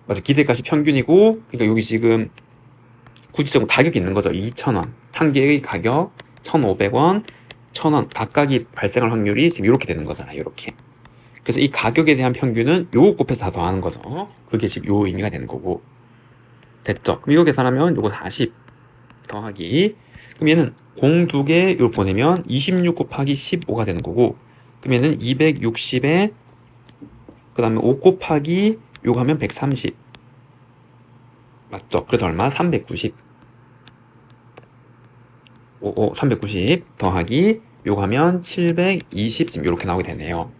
맞아, 기대값이 평균이고, 그러니까 여기 지금 구체적으로 가격이 있는 거죠. 2,000원 한 개의 가격 1,500원 1,000원 각각이 발생할 확률이 지금 이렇게 되는 거잖아요. 이렇게. 그래서 이 가격에 대한 평균은 요거 곱해서 다 더하는 거죠. 그게 지금 요 의미가 되는 거고. 됐죠? 그럼 이거 계산하면 요거 40 더하기, 그럼 얘는 0 두 개 이걸 보내면 26 곱하기 15가 되는 거고, 그럼 얘는 260에 그 다음에 5 곱하기 요거 하면 130 맞죠? 그래서 얼마? 390 390 더하기 요거 하면 720 지금 이렇게 나오게 되네요.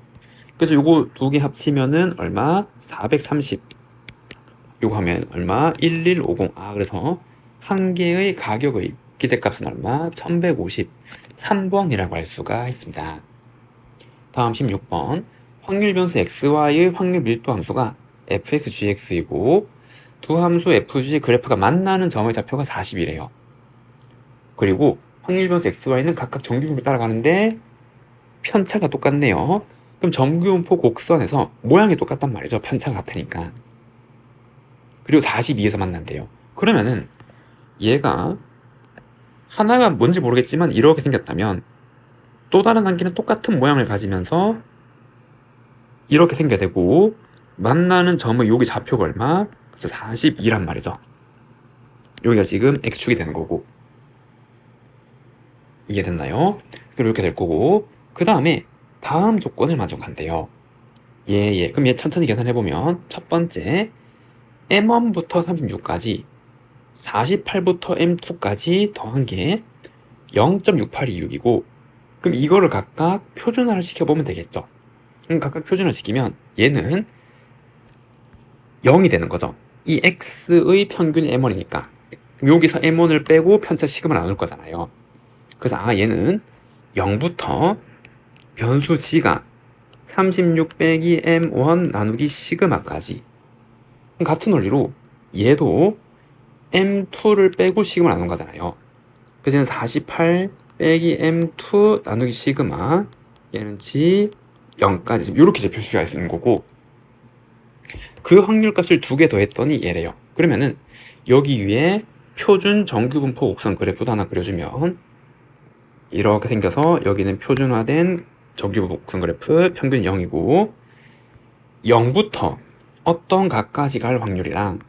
그래서 요거 두 개 합치면은 얼마? 430 요거 하면 얼마? 1150 그래서 한 개의 가격의 기대값은 얼마? 1153번이라고 할 수가 있습니다. 다음 16번 확률 변수 xy의 확률 밀도 함수가 fx, gx이고 두 함수 fg 그래프가 만나는 점의 좌표가 40이래요. 그리고 확률 변수 xy는 각각 정규분포를 따라가는데 편차가 똑같네요. 그럼 정규분포 곡선에서 모양이 똑같단 말이죠. 편차가 같으니까. 그리고 42에서 만난대요. 그러면은 얘가 하나가 뭔지 모르겠지만 이렇게 생겼다면 또 다른 한 개는 똑같은 모양을 가지면서 이렇게 생겨야 되고 만나는 점의 여기 좌표가 얼마? 42란 말이죠. 여기가 지금 x축이 되는 거고 이해됐나요? 그리고 이렇게 될 거고 그 다음에 다음 조건을 만족한대요. 그럼 얘 천천히 계산해보면 첫 번째 M1부터 36까지 48부터 M2까지 더한 게 0.6826이고 그럼 이거를 각각 표준화를 시켜보면 되겠죠. 그럼 각각 표준화 시키면 얘는 0이 되는 거죠. 이 x의 평균이 M1이니까 여기서 M1을 빼고 편차 시그마를 나눌 거잖아요. 그래서 얘는 0부터 변수 g가 36 빼기 M1 나누기 시그마까지 같은 원리로 얘도 M2를 빼고 시그마 나눈 거잖아요. 그래서 얘는 48 빼기 M2 나누기 시그마 얘는 G 0까지 이렇게 이제 표시할 수 있는 거고 그 확률값을 두 개 더했더니 얘래요. 그러면은 여기 위에 표준 정규분포 곡선 그래프도 하나 그려주면 이렇게 생겨서 여기는 표준화된 정규분포 곡선 그래프 평균 0이고 0부터 어떤 각까지 갈 확률이랑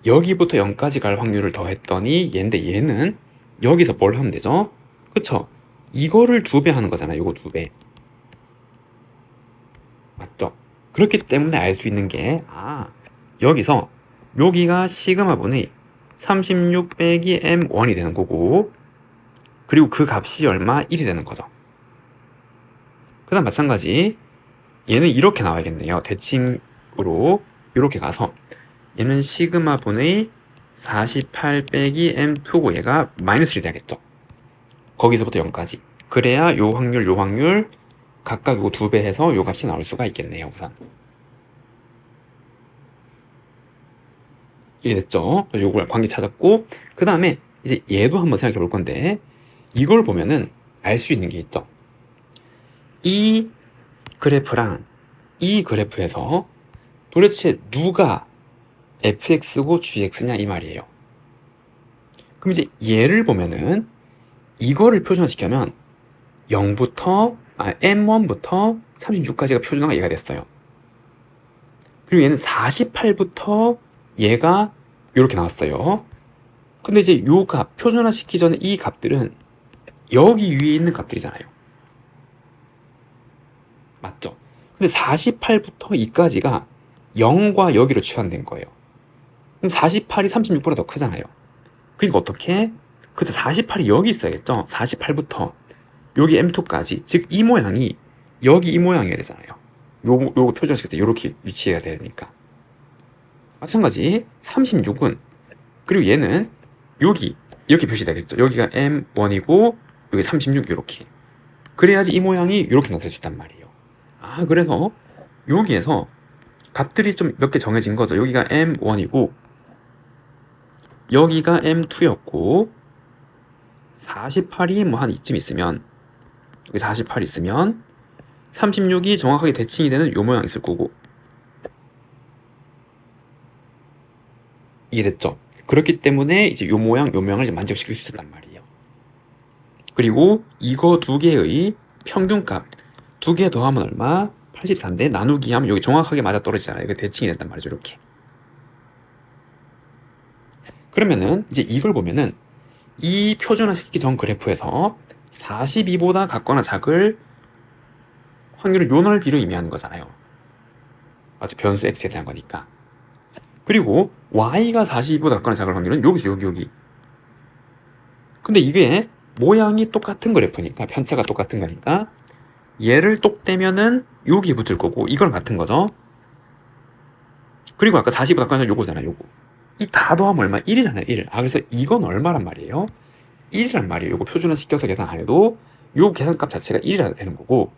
여기부터 0까지 갈 확률을 더했더니 얘인데 얘는 여기서 뭘 하면 되죠? 그쵸? 이거를 2배 하는 거잖아요. 이거 2배. 맞죠? 그렇기 때문에 알 수 있는 게 여기서 여기가 시그마분의 36 빼기 M1이 되는 거고 그리고 그 값이 얼마? 1이 되는 거죠. 그 다음 마찬가지 얘는 이렇게 나와야겠네요. 대칭으로 이렇게 가서 얘는 시그마분의 48 빼기 M2고 얘가 마이너스 1이 돼야겠죠. 거기서부터 0까지. 그래야 요 확률 각각 요 2배 해서 요 값이 나올 수가 있겠네요. 우선 이게 됐죠. 요걸 관계 찾았고 그 다음에 이제 얘도 한번 생각해 볼 건데 이걸 보면은 알 수 있는 게 있죠. 이 그래프랑 이 그래프에서 도대체 누가 fx고 gx냐 이 말이에요. 그럼 이제 얘를 보면은 이거를 표준화시키면 0부터 M1부터 36까지가 표준화가 얘가 됐어요. 그리고 얘는 48부터 얘가 이렇게 나왔어요. 근데 이제 요 값, 표준화 시키기 전에 이 값들은 여기 위에 있는 값들이잖아요. 맞죠? 근데 48부터 2까지가 0과 여기로 치환된 거예요. 그럼 48이 36보다 더 크잖아요. 그러니까 어떻게? 그쵸, 48이 여기 있어야겠죠? 48부터 여기 M2까지, 즉 이 모양이 여기 이 모양이어야 되잖아요. 요거 표준화시킬 때 이렇게 위치해야 되니까. 마찬가지 36은, 그리고 얘는 여기 이렇게 표시되겠죠. 여기가 M1이고 여기 36 이렇게. 그래야지 이 모양이 이렇게 나타날 수 있단 말이에요. 그래서 여기에서 값들이 좀 몇 개 정해진 거죠. 여기가 M1이고 여기가 M2였고 48이 뭐 한 이쯤 있으면, 여기 48 있으면 36이 정확하게 대칭이 되는 요 모양 있을 거고. 이해됐죠? 그렇기 때문에 이제 요 모양을 이제 만족시킬 수 있었단 말이에요. 그리고 이거 두 개의 평균값, 두 개 더하면 얼마? 84인데 나누기 하면 여기 정확하게 맞아 떨어지잖아요. 이거 대칭이 된단 말이죠. 이렇게. 그러면은 이제 이걸 보면은 이 표준화시키기 전 그래프에서 42보다 같거나 작을 확률은 요 넓이를 의미하는 거잖아요. 맞죠? 변수 x에 대한 거니까. 그리고 y가 42보다 같거나 작을 확률은 여기서 여기. 근데 이게 모양이 똑같은 그래프니까, 편차가 똑같은 거니까 얘를 똑 떼면은 여기 붙을 거고 이건 같은 거죠. 그리고 아까 40보다 같거나 요거잖아요. 요거. 이 다 더하면 얼마? 1이잖아요. 1. 그래서 이건 얼마란 말이에요? 1이란 말이에요. 요거 표준화 시켜서 계산 안 해도 요 계산값 자체가 1이라 되는 거고,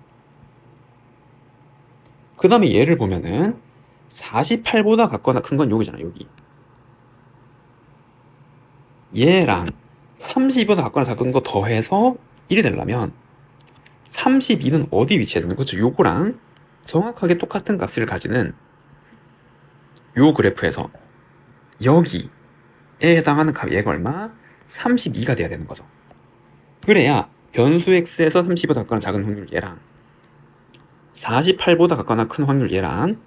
그 다음에 얘를 보면은 48보다 같거나 큰 건 여기잖아. 여기. 얘랑 32보다 같거나 작은 거 더해서 1이 되려면 32는 어디 위치해야 되는 거죠? 요거랑 정확하게 똑같은 값을 가지는 요 그래프에서 여기에 해당하는 값, 얘가 얼마? 32가 돼야 되는 거죠. 그래야 변수 x에서 30보다 같거나 작은 확률 얘랑 48보다 같거나 큰 확률 얘랑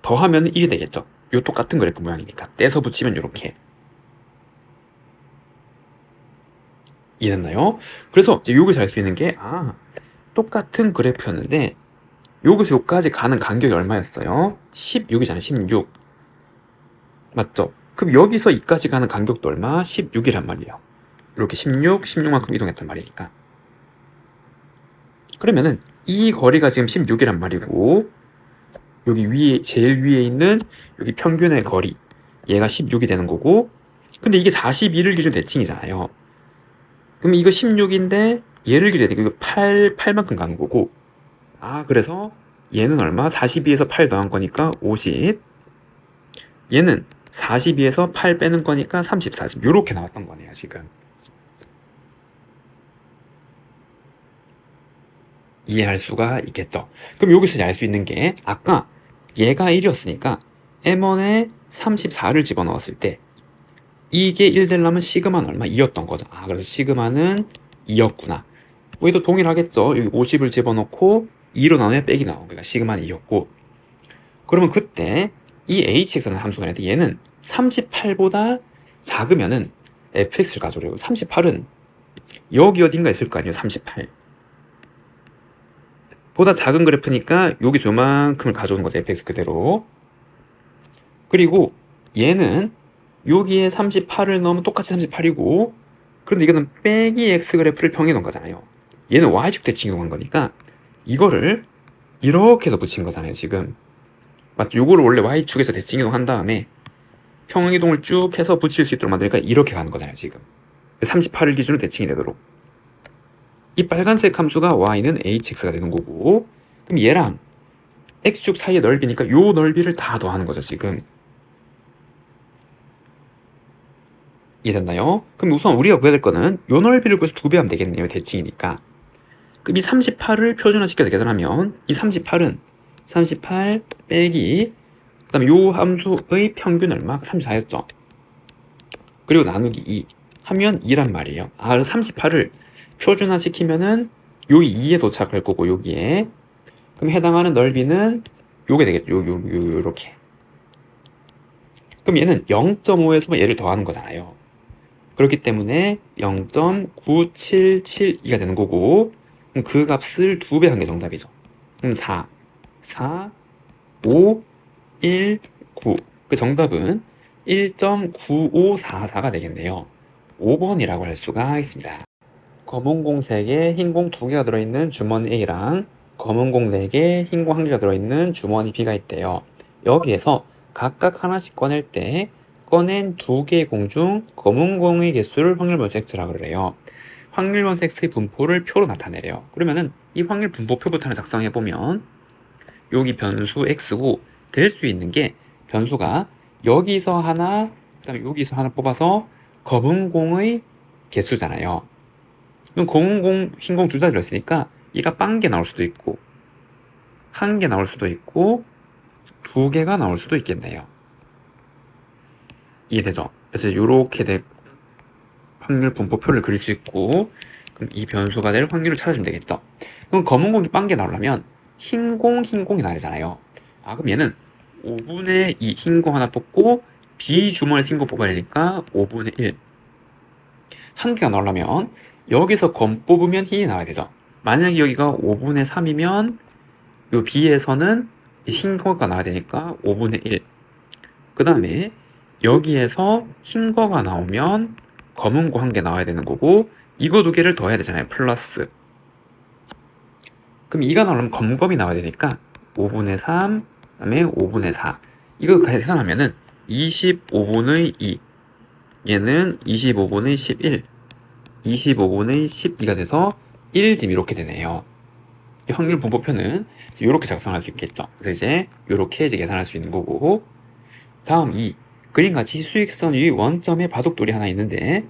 더하면 1이 되겠죠. 요 똑같은 그래프 모양이니까 떼서 붙이면 이렇게. 이해됐나요? 그래서 이제 여기서 알 수 있는 게, 똑같은 그래프였는데 여기서 여기까지 가는 간격이 얼마였어요? 16이잖아요. 16. 맞죠? 그럼 여기서 이까지 가는 간격도 얼마? 16이란 말이에요. 이렇게 16만큼 이동했단 말이니까. 그러면은 이 거리가 지금 16이란 말이고, 여기 위에, 제일 위에 있는 여기 평균의 거리, 얘가 16이 되는 거고, 근데 이게 42를 기준 대칭이잖아요. 그럼 이거 16인데 얘를 기준해. 이거 8만큼 가는 거고. 그래서 얘는 얼마? 42에서 8 더한 거니까 50. 얘는 42에서 8 빼는 거니까 34. 지금 요렇게 나왔던 거네요, 지금. 이해할 수가 있겠죠. 그럼 여기서 알 수 있는 게, 아까 얘가 1이었으니까 M1에 34를 집어넣었을 때 이게 1 되려면 시그마는 얼마? 2였던 거죠. 그래서 시그마는 2였구나. 여기도 동일하겠죠. 여기 50을 집어넣고 2로 나누면 빼기 나온 거니까 시그마는 2였고, 그러면 그때 이 hx라는 함수가 있는데 얘는 38보다 작으면은 fx를 가져오려고. 38은 여기 어딘가 있을 거 아니에요. 38 보다 작은 그래프니까 여기 요만큼을 가져오는 거죠. fx 그대로. 그리고 얘는 여기에 38을 넣으면 똑같이 38이고, 그런데 이거는 빼기 x 그래프를 평해 놓은 거잖아요. 얘는 y축 대칭 이동한 거니까 이거를 이렇게 해서 붙인 거잖아요, 지금. 맞죠? 요거를 원래 y축에서 대칭 이동한 다음에 평행 이동을 쭉 해서 붙일 수 있도록 만드니까 이렇게 가는 거잖아요, 지금. 38을 기준으로 대칭이 되도록. 이 빨간색 함수가 y는 hx가 되는 거고, 그럼 얘랑 x축 사이의 넓이니까 요 넓이를 다 더하는 거죠, 지금. 이해됐나요? 그럼 우선 우리가 구해야 될 거는 요 넓이를 구해서 2배 하면 되겠네요, 대칭이니까. 그럼 이 38을 표준화시켜서 계산하면 이 38은 38 빼기, 그 다음에 요 함수의 평균 얼마? 34였죠. 그리고 나누기 2 하면 2란 말이에요. 그래서 38을 표준화시키면은 여기 2에 도착할 거고 여기에. 그럼 해당하는 넓이는 요게 되겠죠. 요렇게. 그럼 얘는 0.5에서 얘를 더하는 거잖아요. 그렇기 때문에 0.9772가 되는 거고, 그럼 그 값을 2배 한 게 정답이죠. 그럼 4, 4, 5, 1, 9. 그 정답은 1.9544가 되겠네요. 5번이라고 할 수가 있습니다. 검은 공 3개, 흰 공 2개가 들어있는 주머니 A랑 검은 공 4개, 흰 공 1개가 들어있는 주머니 B가 있대요. 여기에서 각각 하나씩 꺼낼 때 꺼낸 2개의 공 중 검은 공의 개수를 확률 변수 X라고 그래요. 확률 변수 X의 분포를 표로 나타내래요. 그러면은 이 확률 분포표부터 하나 작성해보면 여기 변수 X고 될 수 있는 게 변수가 여기서 하나, 그 다음에 여기서 하나 뽑아서 검은 공의 개수잖아요. 그럼 검은 공, 흰 공 둘 다 들었으니까 얘가 0개 나올 수도 있고 1개 나올 수도 있고 2개가 나올 수도 있겠네요. 이해되죠? 그래서 이렇게 확률 분포표를 그릴 수 있고, 그럼 이 변수가 될 확률을 찾아주면 되겠죠. 그럼 검은 공이 0개 나오려면 흰 공이 나야 되잖아요. 아, 그럼 얘는 5분의 2 흰 공 하나 뽑고 비주머니에서 흰 공 뽑아야 되니까 5분의 1. 1개가 나오려면 여기서 검 뽑으면 흰이 나와야 되죠. 만약에 여기가 5분의 3이면 요 B에서는 흰 거가 나와야 되니까 5분의 1. 그 다음에 여기에서 흰 거가 나오면 검은 거 1개 나와야 되는 거고, 이거 2개를 더해야 되잖아요. 플러스. 그럼 2가 나오려면 검검이 나와야 되니까 5분의 3, 그 다음에 5분의 4. 이거 계산하면은 25분의 2. 얘는 25분의 11. 25분의 12가 돼서 1집 이렇게 되네요. 이 확률 분포표는 이렇게 작성할 수 있겠죠. 그래서 이제 이렇게 계산할 수 있는 거고, 다음 2. 그림같이 수익선 위 원점에 바둑돌이 하나 있는데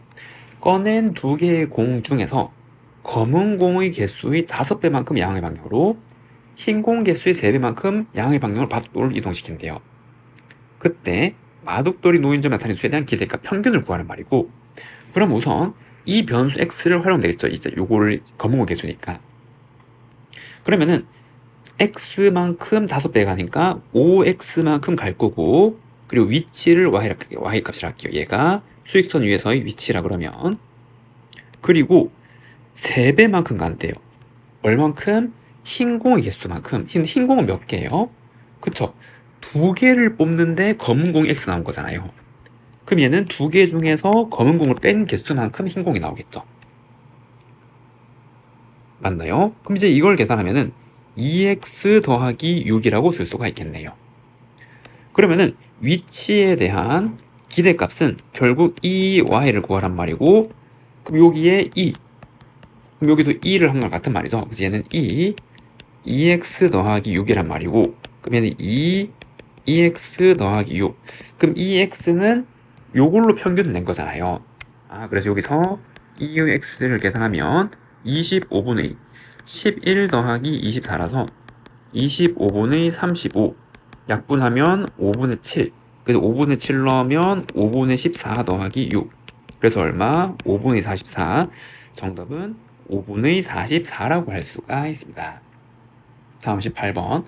꺼낸 2개의 공 중에서 검은 공의 개수의 5배만큼 양의 방향으로 흰 공 개수의 3배만큼 양의 방향으로 바둑돌을 이동시킨대요. 그때 바둑돌이 놓인 점에 나타낸 수에 대한 기대값 평균을 구하는 말이고, 그럼 우선 이 변수 x를 활용하면 되겠죠. 이제 요거를 검은 공 개수니까. 그러면은 x만큼 5배 가니까 5x만큼 갈 거고, 그리고 위치를 y 값이라 할게요. 얘가 수익선 위에서의 위치라 그러면, 그리고 3배만큼 간대요. 얼만큼? 흰 공의 개수만큼. 흰 공은 몇 개예요? 그쵸? 2개를 뽑는데 검은 공이 x 나온 거잖아요. 그럼 얘는 2개 중에서 검은 공을 뺀 개수만큼 흰 공이 나오겠죠. 맞나요? 그럼 이제 이걸 계산하면은 2x 더하기 6이라고 쓸 수가 있겠네요. 그러면은 위치에 대한 기대값은 결국 2y를 구하란 말이고, 그럼 여기에 2, 그럼 여기도 2를 한 말 같은 말이죠. 그래서 얘는 2x 더하기 6이란 말이고, 그럼 얘는 2x 더하기 6. 그럼 2x는 요걸로 평균을 낸 거잖아요. 아, 그래서 여기서 2x를 계산하면 25분의 11 더하기 24라서 25분의 35. 약분하면 5분의 7. 그래서 5분의 7 넣으면 5분의 14 더하기 6. 그래서 얼마? 5분의 44. 정답은 5분의 44라고 할 수가 있습니다. 다음 18번.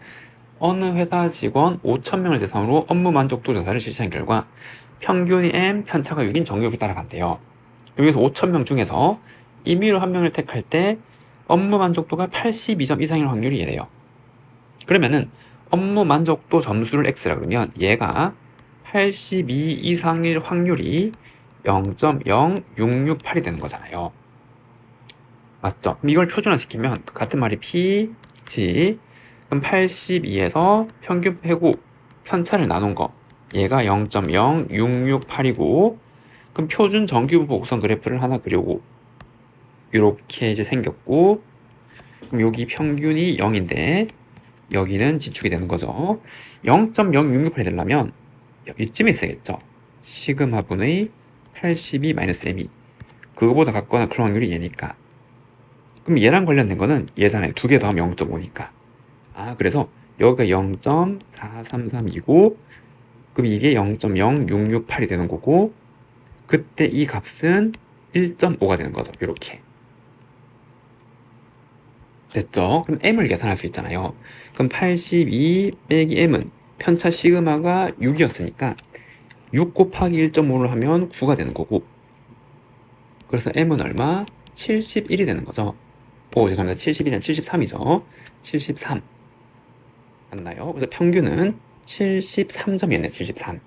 어느 회사 직원 5,000명을 대상으로 업무 만족도 조사를 실시한 결과 평균이 M, 편차가 6인 정규직이 따라간대요. 여기서 5,000명 중에서 임의로 한 명을 택할 때 업무 만족도가 82점 이상일 확률이 얘래요. 그러면은 업무 만족도 점수를 X라 그러면 얘가 82 이상일 확률이 0.0668이 되는 거잖아요. 맞죠? 그럼 이걸 표준화시키면 같은 말이 P, G. 그럼 82에서 평균 빼고 편차를 나눈 거, 얘가 0.0668이고, 그럼 표준 정규분포 곡선 그래프를 하나 그려고 이렇게 이제 생겼고, 그럼 여기 평균이 0인데 여기는 지축이 되는 거죠. 0.0668이 되려면 이쯤에 있어야겠죠. 시그마분의 82 마이너스 m이 그거보다 같거나 그런 확률이 얘니까. 그럼 얘랑 관련된 거는 얘잖아요. 2개 더하면 0.5니까. 아, 그래서 여기가 0.433이고, 그럼 이게 0.0668이 되는 거고, 그때 이 값은 1.5가 되는 거죠. 이렇게. 됐죠? 그럼 m을 계산할 수 있잖아요. 그럼 82 빼기 m은 편차 시그마가 6이었으니까 6 곱하기 1.5를 하면 9가 되는 거고, 그래서 m은 얼마? 71이 되는 거죠. 죄송합니다. 71은 73이죠. 73 맞나요? 그래서 평균은 73점이었네. 73.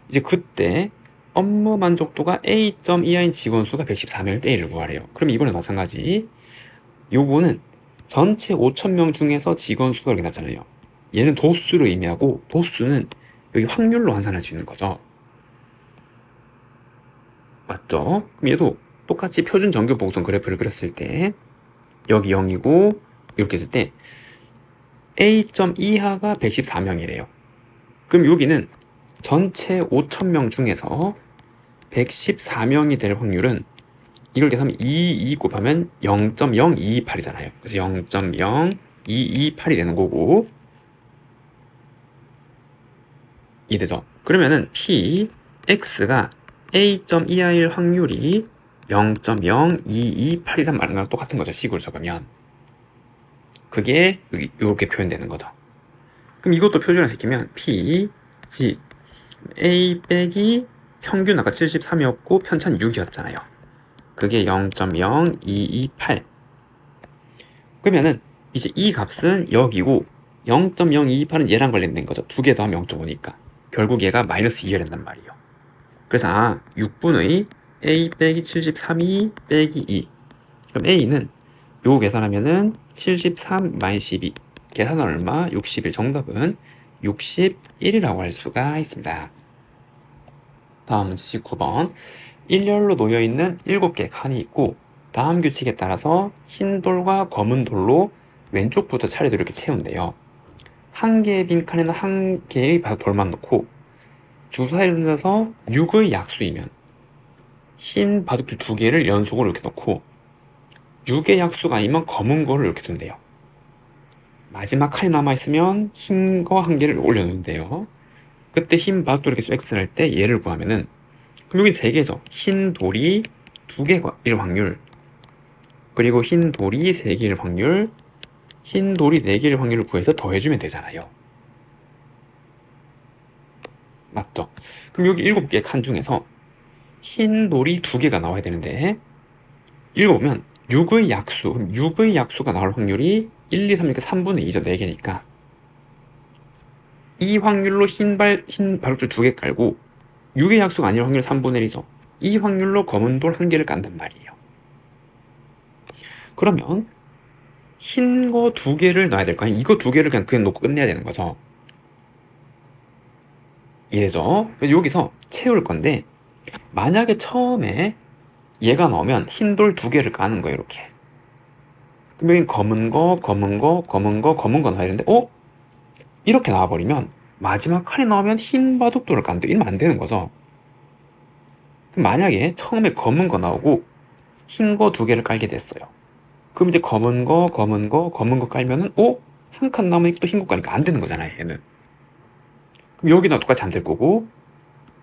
이제 그때 업무 만족도가 A.EI인 직원 수가 114명일 때 A를 구하래요. 그럼 이번에 마찬가지. 요거는 전체 5,000명 중에서 직원 수가 이렇게 났잖아요. 얘는 도수를 의미하고, 도수는 여기 확률로 환산할 수 있는 거죠. 맞죠? 그럼 얘도 똑같이 표준 정규 보고선 그래프를 그렸을 때 여기 0이고 이렇게 했을 때 A.점 이하가 114명이래요. 그럼 여기는 전체 5,000명 중에서 114명이 될 확률은, 이걸 계산하면 2 곱하면 0.0228이잖아요. 그래서 0.0228이 되는 거고, 이되죠. 그러면은 P, X가 A.EI일 확률이 0.0228이란 말과 똑같은 거죠. 식으로 적으면. 그게 이렇게 표현되는 거죠. 그럼 이것도 표준화시키면 P, G, A 빼기 평균 아까 73이었고 편차는 6이었잖아요. 그게 0.0228. 그러면은 이제 이 값은 여기고 0.0228은 얘랑 관련된 거죠. 두 개 더하면 0.5니까. 결국 얘가 마이너스 2가 된단 말이에요. 그래서 6분의 A 빼기 73이 빼기 2. 그럼 A는 요거 계산하면은 73 마이너스 12. 계산은 얼마? 61. 정답은 61이라고 할 수가 있습니다. 다음 문제 19번. 일렬로 놓여있는 7개의 칸이 있고 다음 규칙에 따라서 흰 돌과 검은 돌로 왼쪽부터 차례대로 이렇게 채운대요. 한 개의 빈 칸에는 한 개의 돌만 넣고 주사위를 눌러서 6의 약수이면 흰 바둑돌 2개를 연속으로 이렇게 넣고 6의 약수가 아니면 검은 거를 이렇게 둔대요. 마지막 칸이 남아있으면 흰 거 한 개를 올려놓는데요. 그때 흰 바둑돌 이렇게 X를 할 때 얘를 구하면은, 그럼 여기 3개죠. 흰 돌이 2개일 확률, 그리고 흰 돌이 3개일 확률, 흰 돌이 4개일 확률을 구해서 더해주면 되잖아요. 맞죠? 그럼 여기 7개의 칸 중에서 흰 돌이 2개가 나와야 되는데, 읽어보면 6의 약수, 그럼 6의 약수가 나올 확률이 1, 2, 3, 이렇게 3분의 2죠. 4개니까. 이 확률로 흰 바둑돌 2개 깔고 6의 약수가 아닐 확률 3분의 1이죠. 이 확률로 검은 돌 1개를 깐단 말이에요. 그러면 흰 거 2개를 넣어야 될 거 아니에요. 이거 2개를 그냥 놓고 끝내야 되는 거죠. 이해죠? 여기서 채울 건데, 만약에 처음에 얘가 나오면 흰 돌 2개를 까는 거예요. 이렇게. 그럼 여기 검은 거, 검은 거, 검은 거, 검은 거 넣어야 되는데, 이렇게 나와버리면 마지막 칸이 나오면 흰 바둑돌을 깐대. 이러면 안 되는 거죠. 그럼 만약에 처음에 검은 거 나오고 흰 거 2개를 깔게 됐어요. 그럼 이제 검은 거, 검은 거, 검은 거 깔면은 한 칸 남으니까 또 흰 거 까니까 안 되는 거잖아요. 얘는. 그럼 여기도 똑같이 안 될 거고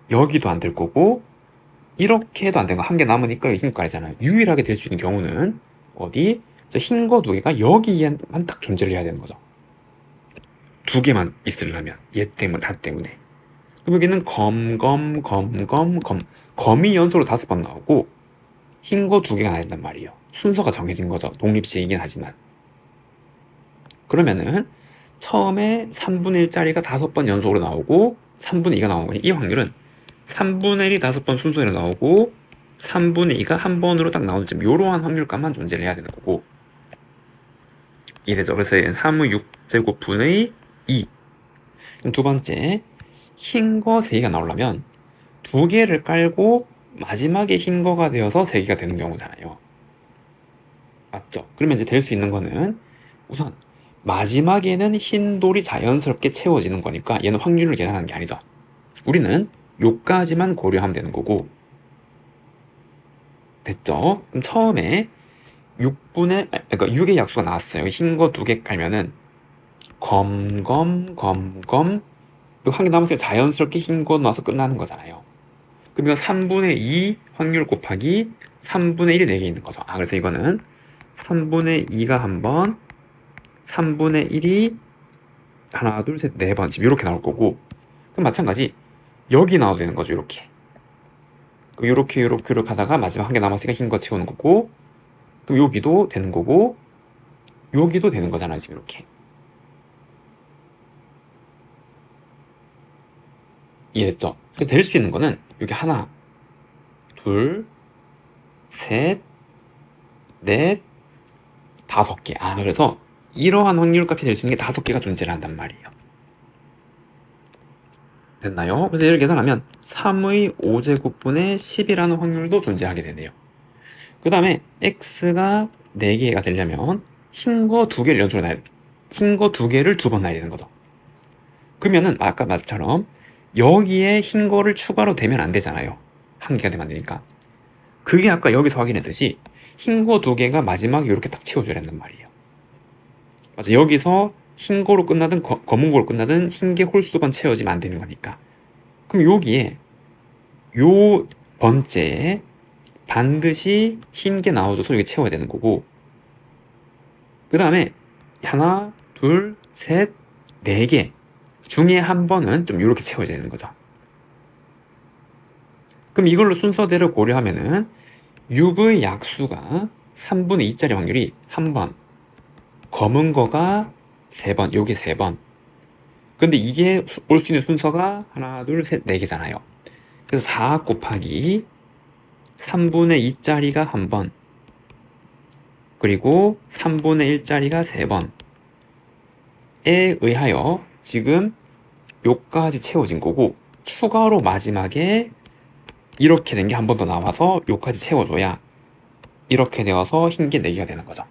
여기도 안 될 거고 이렇게 해도 안 되는 거. 한 개 남으니까 여기 흰 거 깔잖아요. 유일하게 될 수 있는 경우는 어디? 흰 거 2개가 여기에만 딱 존재를 해야 되는 거죠. 2개만 있으려면 얘 때문에, 다 때문에. 그럼 여기는 검이 연속으로 5번 나오고 흰 거 2개가 나야 된단 말이에요. 순서가 정해진 거죠. 독립식이긴 하지만. 그러면은 처음에 3분의 1짜리가 5번 연속으로 나오고 3분의 2가 나오는 거예요. 이 확률은 3분의 1이 5번 순서로 나오고 3분의 2가 한 번으로 딱 나오는 점, 이러한 확률값만 존재를 해야 되는 거고, 이래죠. 그래서 3의 6제곱분의 2. 두 번째, 흰 거 3개가 나오려면 2개를 깔고 마지막에 흰 거가 되어서 3개가 되는 경우잖아요. 맞죠? 그러면 이제 될 수 있는 거는 우선 마지막에는 흰 돌이 자연스럽게 채워지는 거니까 얘는 확률을 계산하는 게 아니죠. 우리는 요까지만 고려하면 되는 거고. 됐죠? 그럼 처음에 6의 약수가 나왔어요. 흰 거 2개 깔면은 검, 한 개 남았으니까 자연스럽게 흰 거 나와서 끝나는 거잖아요. 그럼 이건 3분의 2 확률 곱하기 3분의 1이 4개 있는 거죠. 그래서 이거는 3분의 2가 한 번, 3분의 1이 하나, 둘, 셋, 네 번. 지금 이렇게 나올 거고, 그럼 마찬가지 여기 나와도 되는 거죠. 이렇게. 그럼 이렇게 가다가 마지막 한 개 남았으니까 흰 거 채우는 거고, 그럼 여기도 되는 거고, 여기도 되는 거잖아요. 지금 이렇게. 이해됐죠? 그래서 될 수 있는 거는 여기 하나, 둘, 셋, 넷, 다섯 개. 아, 그래서 이러한 확률값이 될 수 있는 게 다섯 개가 존재를 한단 말이에요. 됐나요? 그래서 얘를 계산하면 3의 5제곱분의 10이라는 확률도 존재하게 되네요. 그 다음에 x가 4개가 되려면 흰 거 2개를 연속으로 놔야 돼. 흰 거 2개를 2번 놔야 되는 거죠. 그러면은 아까 말처럼 여기에 흰 거를 추가로 대면 안 되잖아요. 한 개가 되면 안 되니까. 그게 아까 여기서 확인했듯이 흰 거 2개가 마지막에 이렇게 딱 채워줘야 된단 말이에요. 맞아, 여기서 흰 거로 끝나든 검은 거로 끝나든 흰 개 홀수번 채워지면 안 되는 거니까. 그럼 여기에 요 번째에 반드시 흰 게 나와줘서 이게 채워야 되는 거고, 그 다음에 하나, 둘, 셋, 네 개 중에 한 번은 좀 이렇게 채워져야 되는 거죠. 그럼 이걸로 순서대로 고려하면은 6의 약수가 3분의 2짜리 확률이 한 번, 검은 거가 3번, 여기 3번. 근데 이게 올 수 있는 순서가 하나, 둘, 셋, 네 개잖아요. 그래서 4 곱하기 3분의 2짜리가 한 번, 그리고 3분의 1짜리가 3번에 의하여 지금 요까지 채워진 거고, 추가로 마지막에 이렇게 된 게 한 번 더 나와서 요까지 채워줘야 이렇게 되어서 흰 게 4개가 되는 거죠.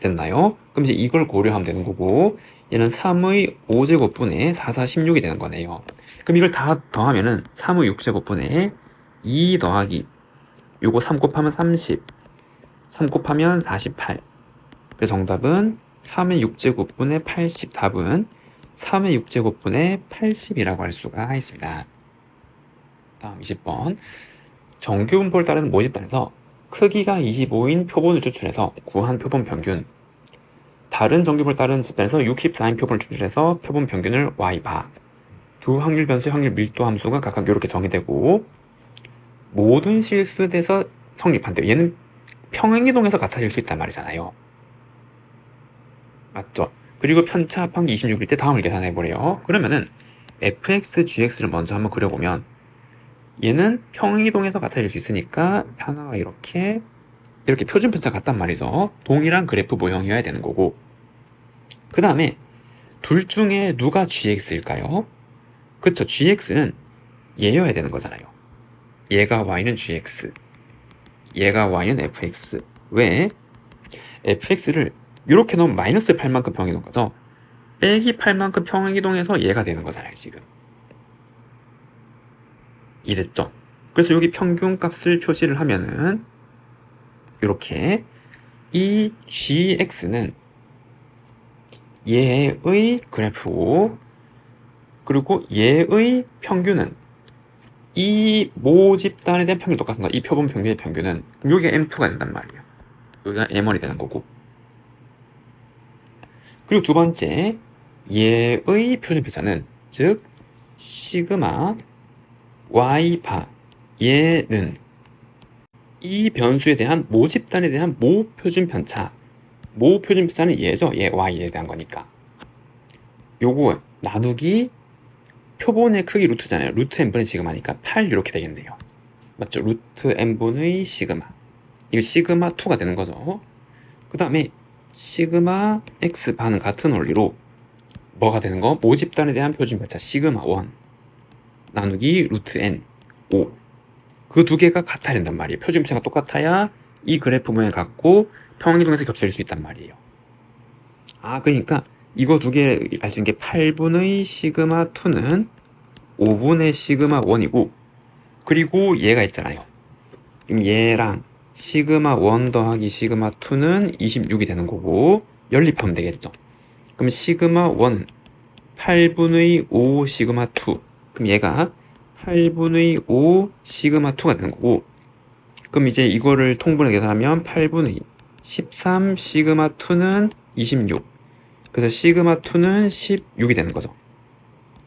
됐나요? 그럼 이제 이걸 고려하면 되는 거고, 얘는 3의 5제곱분의 4, 4, 16이 되는 거네요. 그럼 이걸 다 더하면은 3의 6제곱분의 2 더하기 요거 3 곱하면 30, 3 곱하면 48. 그래서 정답은 3의 6제곱분의 80. 답은 3의 6제곱분의 80이라고 할 수가 있습니다. 다음 20번. 정규분포를 따르는 모집단에서 크기가 25인 표본을 추출해서 구한 표본 평균, 다른 정규분포를 따르는 집단에서 64인 표본을 추출해서 표본 평균을 y바, 두 확률 변수의 확률 밀도 함수가 각각 이렇게 정의되고 모든 실수돼서 성립한대요. 얘는 평행이동에서 같아질 수 있단 말이잖아요. 맞죠? 그리고 편차 합한기 26일 때 다음을 계산해보래요. 그러면은 fx, gx를 먼저 한번 그려보면 얘는 평행이동에서 같아질 수 있으니까 하나가 이렇게 표준 편차 같단 말이죠. 동일한 그래프 모형이어야 되는 거고, 그 다음에 둘 중에 누가 gx일까요? 그쵸, gx는 얘여야 되는 거잖아요. 얘가 y는 gx, 얘가 y는 fx. 왜? fx를 이렇게 넣으면 마이너스 8만큼 평행이동 거죠. 빼기 8만큼 평행이동해서 얘가 되는 거잖아요, 지금. 이랬죠? 그래서 여기 평균 값을 표시를 하면은 이렇게 이 gx는 얘의 그래프고, 그리고 얘의 평균은 이 모집단에 대한 평균이 똑같은 거야. 이 표본 평균의 평균은. 그럼 여기가 m2가 된단 말이에요. 여기가 m1이 되는 거고. 그리고 두 번째, 얘의 표준 편차는 즉 시그마 y바, 얘는 이 변수에 대한 모집단에 대한 모표준 편차, 모표준 편차는 얘죠. 얘 y에 대한 거니까. 요거 나누기 표본의 크기 루트잖아요. 루트 n분의 시그마니까 8 이렇게 되겠네요. 맞죠? 루트 n분의 시그마. 이거 시그마 2가 되는 거죠. 그 다음에 시그마 x 반은 같은 원리로 뭐가 되는 거? 모집단에 대한 표준 편차 시그마 1 나누기 루트 n 5. 그 두 개가 같아야 된단 말이에요. 표준 편차가 똑같아야 이 그래프 모양을 갖고 평행이동에서 겹쳐질 수 있단 말이에요. 아, 그러니까 이거 두 개 알 수 있는 게 8분의 시그마 2는 5분의 시그마 1이고, 그리고 얘가 있잖아요. 그럼 얘랑 시그마 1 더하기 시그마 2는 26이 되는 거고, 연립하면 되겠죠. 그럼 시그마 1은 8분의 5 시그마 2. 그럼 얘가 8분의 5 시그마 2가 되는 거고, 그럼 이제 이거를 통분해 계산하면 8분의 13 시그마 2는 26. 그래서 시그마 2는 16이 되는 거죠.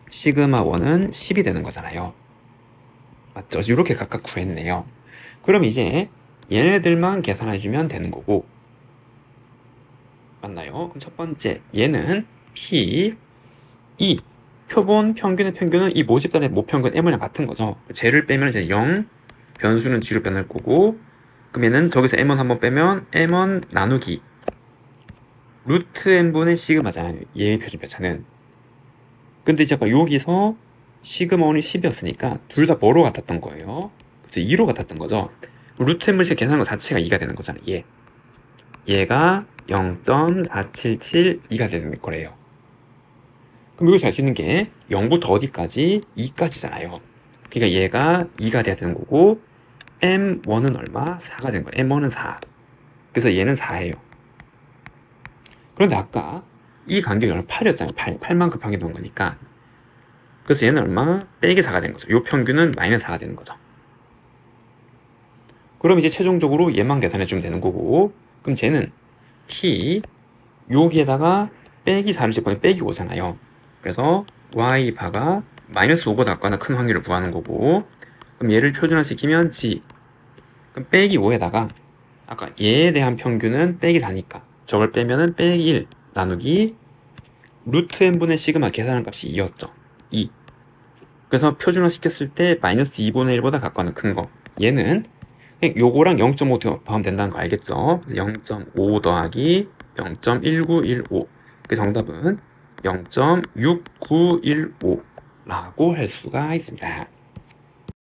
시그마 1은 10이 되는 거잖아요. 맞죠? 이렇게 각각 구했네요. 그럼 이제 얘네들만 계산해주면 되는 거고, 맞나요? 그럼 첫 번째 얘는 P, E, 표본, 평균은 이 모집단의 모평균 M이랑 같은 거죠. 쟤를 빼면 이제 0, 변수는 뒤로 빼낼 거고, 그럼 얘는 저기서 M1 한번 빼면 M1 나누기 루트 N분의 시그마잖아요. 얘의 표준표차는. 근데 이제 아까 여기서 시그마 1이 10이었으니까 둘 다 뭐로 같았던 거예요? 그래서 2로 같았던 거죠. 루트 N분의 계산한 것 자체가 2가 되는 거잖아요. 얘가 0.4772가 되는 거래요. 그럼 여기서 알 수 있는 게 0부터 어디까지? 2까지잖아요. 그러니까 얘가 2가 돼야 되는 거고 M1은 얼마? 4가 되는 거예요. M1은 4. 그래서 얘는 4예요. 그런데 아까 이 간격이 얼마? 8이었잖아요. 8만큼 평균 넣은 거니까. 그래서 얘는 얼마? 빼기 4가 되는 거죠. 요 평균은 마이너스 4가 되는 거죠. 그럼 이제 최종적으로 얘만 계산해 주면 되는 거고, 그럼 쟤는 P 여기에다가 빼기 4를 집어넣으면 빼기 5잖아요. 그래서 y바가 마이너스 5보다 작거나 큰 확률을 구하는 거고, 그럼 얘를 표준화시키면 g. 그럼 빼기 5에다가 아까 얘에 대한 평균은 빼기 4니까 저걸 빼면은 빼기 1 나누기 루트 n분의 시그마 계산한 값이 2였죠. 2. 그래서 표준화 시켰을 때 마이너스 2분의 1보다 작거나 큰 거. 얘는 그냥 요거랑 0.5 더하면 된다는 거 알겠죠? 0.5 더하기 0.1915. 그 정답은 0.6915라고 할 수가 있습니다.